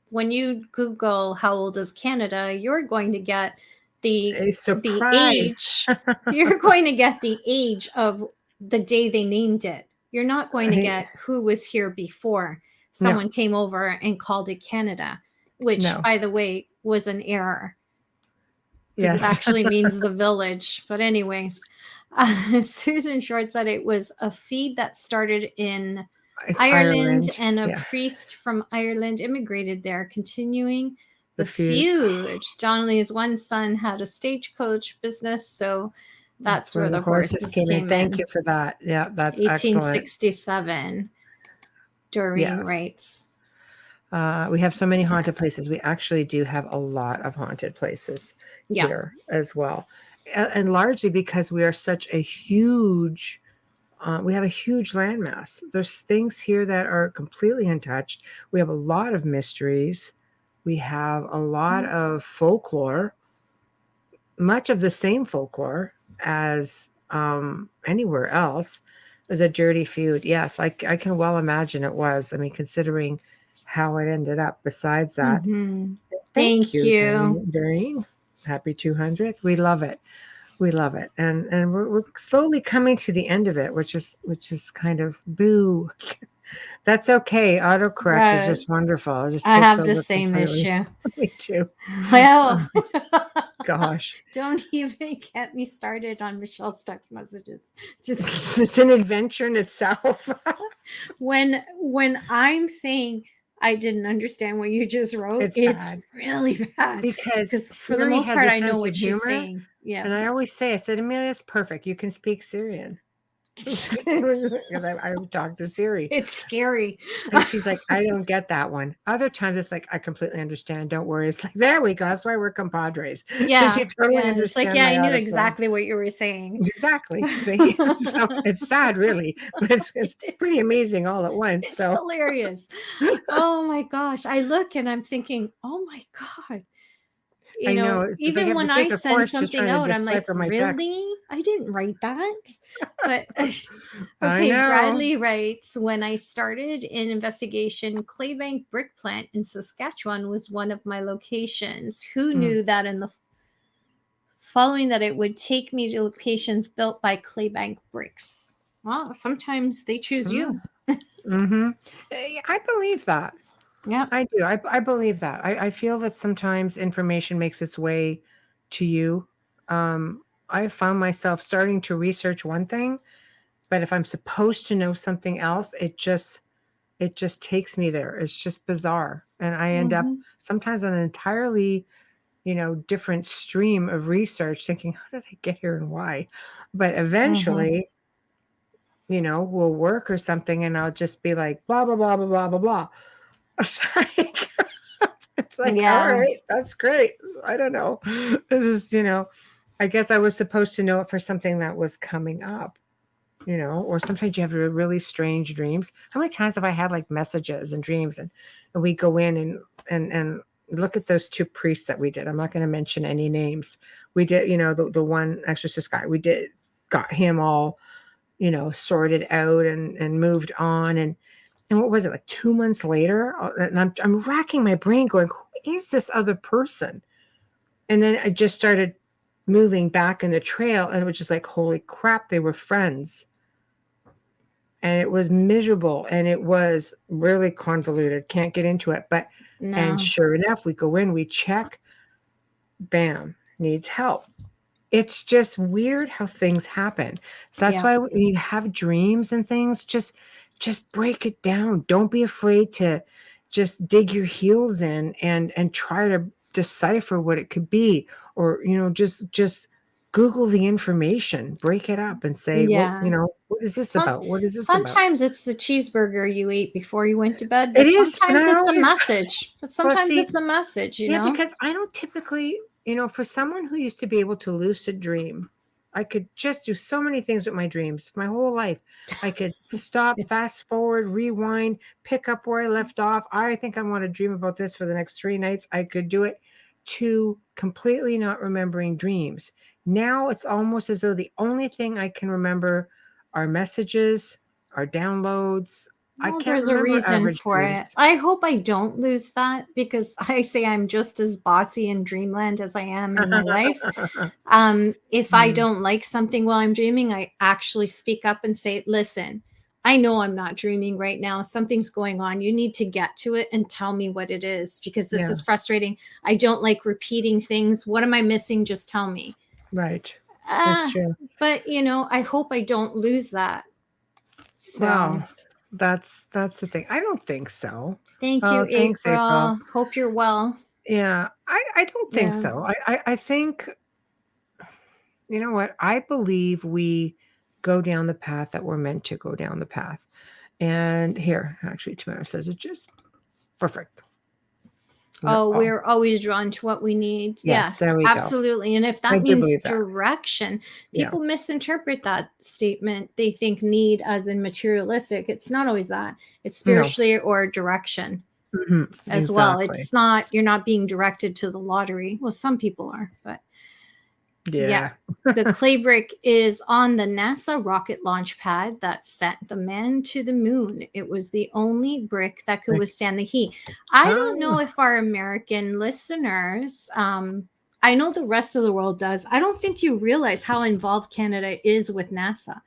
When you Google how old is Canada, you're going to get the age. You're going to get the age of the day they named it. You're not going to get who was here before someone came over and called it Canada, which, by the way, was an error. Yes. It actually means the village. But anyways, Susan Short said it was a feud that started in Ireland, and a priest from Ireland immigrated there, continuing the feud. Donnelly's one son had a stagecoach business, so that's where the horses came in. Thank you for that. Yeah, that's 1867. Doreen writes. We have so many haunted places. We actually do have a lot of haunted places here as well. And largely because we are such a huge, we have a huge landmass. There's things here that are completely untouched. We have a lot of mysteries. We have a lot of folklore, much of the same folklore as anywhere else. The Dirty Feud. Yes, I can well imagine it was. I mean, considering how it ended up. Besides that, thank you, Doreen. Happy 200th. We love it. We love it, and we're slowly coming to the end of it, which is kind of boo. That's okay. Autocorrect is just wonderful. It just I have the same issue. Me too. Well, gosh, don't even get me started on Michelle's text messages. Just it's an adventure in itself. when I'm saying I didn't understand what you just wrote, it's really bad because for the most part I know what she's saying. Yeah, and I always say, I said, Amelia, it's perfect. You can speak Syrian. Because I talk to Siri. It's scary. And she's like, I don't get that one. Other times it's like, I completely understand. Don't worry. It's like, there we go. That's why we're compadres. Yeah. You totally understand. It's like, I knew exactly what you were saying. Exactly. See? So it's sad, really. But it's pretty amazing all at once. It's hilarious. Oh my gosh. I look and I'm thinking, oh my God. You know, even when I send something out, I'm like, really? I didn't write that. But I okay, know. Bradley writes, when I started in investigation, Claybank Brick Plant in Saskatchewan was one of my locations. Who knew that in the following that it would take me to locations built by Claybank Bricks? Well, sometimes they choose you. Mm-hmm. I believe that. Yeah. I do. I believe that. I feel that sometimes information makes its way to you. I found myself starting to research one thing, but if I'm supposed to know something else, it just takes me there. It's just bizarre. And I end up sometimes on an entirely, different stream of research thinking, how did I get here and why? But eventually, we'll work or something and I'll just be like, blah, blah, blah, blah, blah, blah, blah. It's like, all Yeah. right, that's great. I don't know. This is, I guess I was supposed to know it for something that was coming up, or sometimes you have really strange dreams. How many times have I had like messages and dreams and we go in and look at those two priests that we did. I'm not going to mention any names. We did, the one exorcist guy, got him all, sorted out and moved on. And what was it, like 2 months later? And I'm racking my brain going, who is this other person? And then I just started moving back in the trail and it was just like, holy crap, they were friends. And it was miserable and it was really convoluted. Can't get into it. But, and sure enough, we go in, we check, bam, needs help. It's just weird how things happen. So that's why when you have dreams and things, just break it down. Don't be afraid to just dig your heels in and try to decipher what it could be, or just Google the information, break it up and say, what is this about? What is this about? Sometimes it's the cheeseburger you ate before you went to bed, It but is, sometimes it's a message. But sometimes see, it's a message, you know? because I don't typically, for someone who used to be able to lucid dream, I could just do so many things with my dreams my whole life. I could stop, fast forward, rewind, pick up where I left off. I think I want to dream about this for the next 3 nights. I could do it, to completely not remembering dreams. Now it's almost as though the only thing I can remember are messages, are downloads. I Well, can't there's a remember reason average for it. dreams. I hope I don't lose that, because I say I'm just as bossy in dreamland as I am in my life. If I don't like something while I'm dreaming, I actually speak up and say, listen, I know I'm not dreaming right now. Something's going on. You need to get to it and tell me what it is, because this is frustrating. I don't like repeating things. What am I missing? Just tell me. Right. That's true. But, I hope I don't lose that. So. Well, that's the thing. I don't think so. Thank you, Thanks, April. Hope you're well. Yeah, I don't think so. I think, you know what? I believe we go down the path that we're meant to go down the path. And here, actually, Tamara says it just perfect. We're always drawn to what we need. Yes, there we absolutely. go. And if that means direction, people misinterpret that statement. They think need as in materialistic. It's not always that. It's spiritually or direction as well. It's not, you're not being directed to the lottery. Well, some people are, but yeah. The clay brick is on the NASA rocket launch pad that sent the man to the moon. It was the only brick that could withstand the heat. I don't know if our American listeners, I know the rest of the world does. I don't think you realize how involved Canada is with NASA.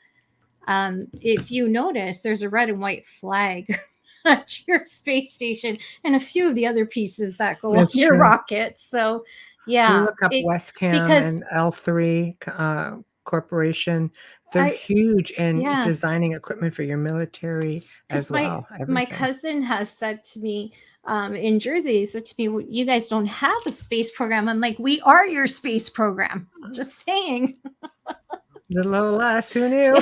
If you notice, there's a red and white flag at your space station and a few of the other pieces that go on your rocket. So yeah, you look up Westcam and L3 Corporation. They're huge in designing equipment for your military as well. My cousin has said to me in Jersey, he said to me, well, you guys don't have a space program. I'm like, we are your space program. Just saying. Little old us, who knew?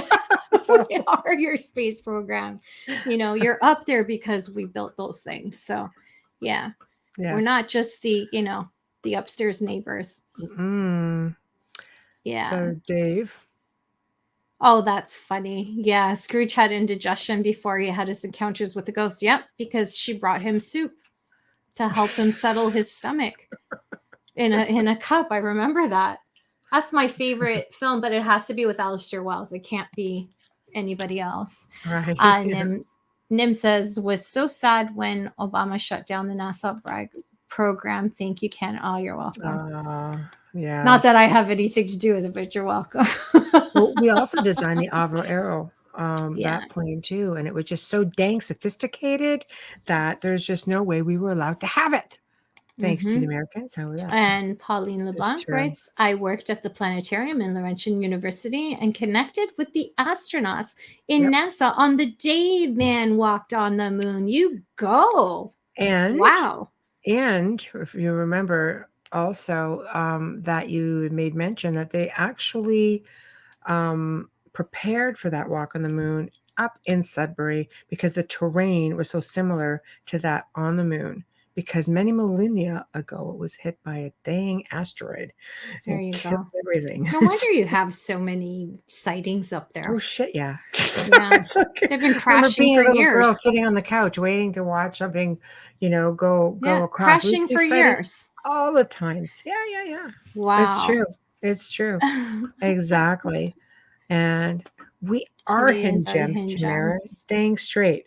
So we are your space program. You're up there because we built those things. So yeah, we're not just the upstairs neighbors. Yeah. So Dave. Oh, that's funny. Yeah. Scrooge had indigestion before he had his encounters with the ghost. Yep. Because she brought him soup to help him settle his stomach in a cup. I remember that. That's my favorite film, but it has to be with Alistair Wells. It can't be anybody else. Right. Nim says, was so sad when Obama shut down the NASA program. Thank you, Ken. Oh, you're welcome. Yeah. Not that I have anything to do with it, but you're welcome. Well, we also designed the Avro Arrow, that plane too. And it was just so dang sophisticated that there's just no way we were allowed to have it. Thanks to the Americans. How was that? And Pauline LeBlanc writes, I worked at the planetarium in Laurentian University and connected with the astronauts in NASA on the day man walked on the moon. You go. And wow. And if you remember also that you made mention that they actually prepared for that walk on the moon up in Sudbury because the terrain was so similar to that on the moon. Because many millennia ago, it was hit by a dang asteroid. There you go. Everything. No wonder you have so many sightings up there. Oh shit! Yeah. Okay. They've been crashing for years. Girl sitting on the couch waiting to watch something, go across. Crashing for years. All the times. Yeah. Wow. It's true. Exactly. And we are hidden gems, Tamara. Dang straight.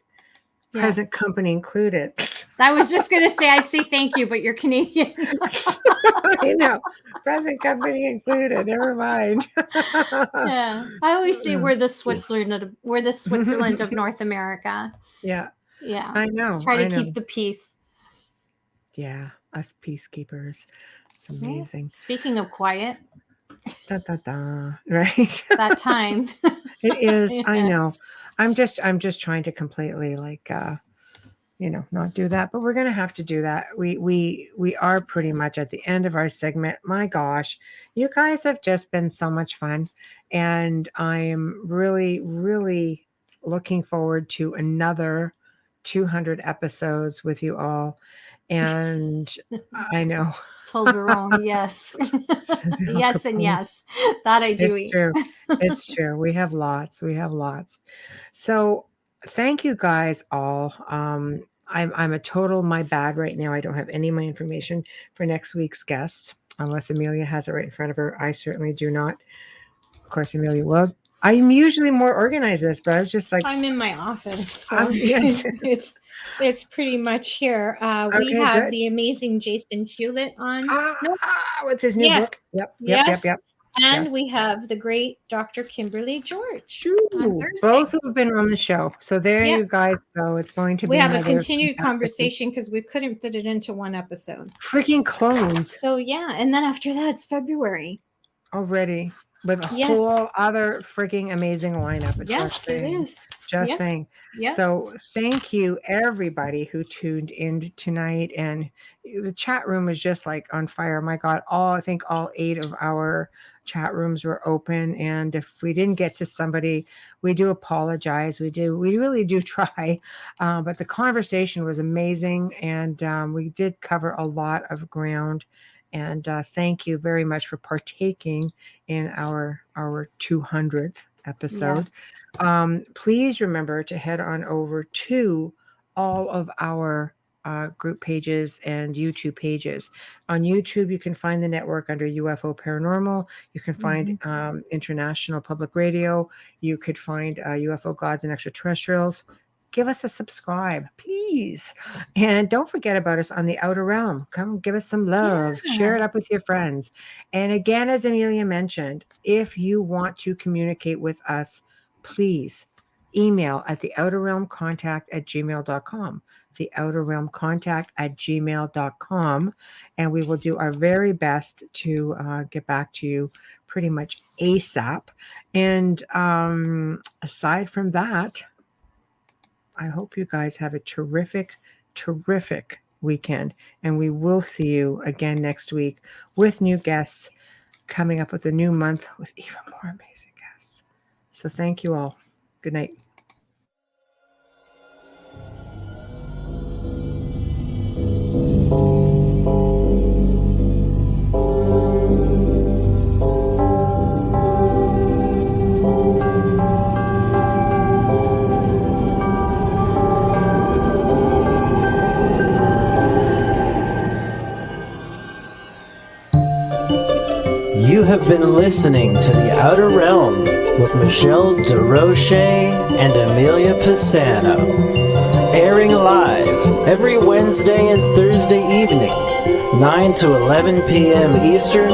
Present company included. I was just going to say, I'd say thank you, but you're Canadian. I know. Present company included. Never mind. I always say we're the Switzerland of North America. Yeah. Yeah. I know. Try to keep the peace. Yeah. Us peacekeepers. It's amazing. Speaking of quiet. Da, da, da. Right. That time. It is. I know. I'm just trying to completely not do that, but we're going to have to do that. We are pretty much at the end of our segment. My gosh, you guys have just been so much fun. And I am really, really looking forward to another 200 episodes with you all. And I know. Toblerone, yes. Yes and yes. That I do eat. True. It's true. We have lots. So thank you guys all. I'm a total my bad right now. I don't have any of my information for next week's guests unless Amelia has it right in front of her. I certainly do not. Of course, Amelia will. I'm usually more organized this, but I was just like, I'm in my office, so yes. it's pretty much here. We have the amazing Jason Hewlett on with his new book. Yep. And we have the great Dr. Kimberly George. Both who have been on the show. So there you guys go. It's going to be. We have a continued conversation because we couldn't fit it into one episode. Freaking clones. So and then after that, it's February already. With a whole other freaking amazing lineup. Yes, it is. Just saying. Yep. So thank you, everybody who tuned in tonight. And the chat room was just like on fire. My God, I think all 8 of our chat rooms were open. And if we didn't get to somebody, we do apologize. We really do try. But the conversation was amazing. And we did cover a lot of ground. And thank you very much for partaking in our 200th episode. Yes. Please remember to head on over to all of our group pages and YouTube pages. On YouTube, you can find the network under UFO Paranormal. You can find International Public Radio. You could find UFO Gods and Extraterrestrials. Give us a subscribe, please. And don't forget about us on the Outer Realm. Come give us some love. Share it up with your friends. And again, as Amelia mentioned, if you want to communicate with us, please email at theouterrealmcontact@gmail.com. theouterrealmcontact@gmail.com. And we will do our very best to get back to you pretty much ASAP. And aside from that, I hope you guys have a terrific weekend. And we will see you again next week with new guests, coming up with a new month with even more amazing guests. So thank you all. Good night. You have been listening to The Outer Realm with Michelle DeRoche and Amelia Pisano, airing live every Wednesday and Thursday evening, 9 to 11 p.m. Eastern,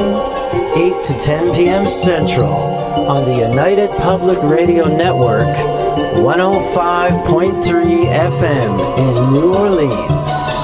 8 to 10 p.m. Central, on the United Public Radio Network, 105.3 FM in New Orleans.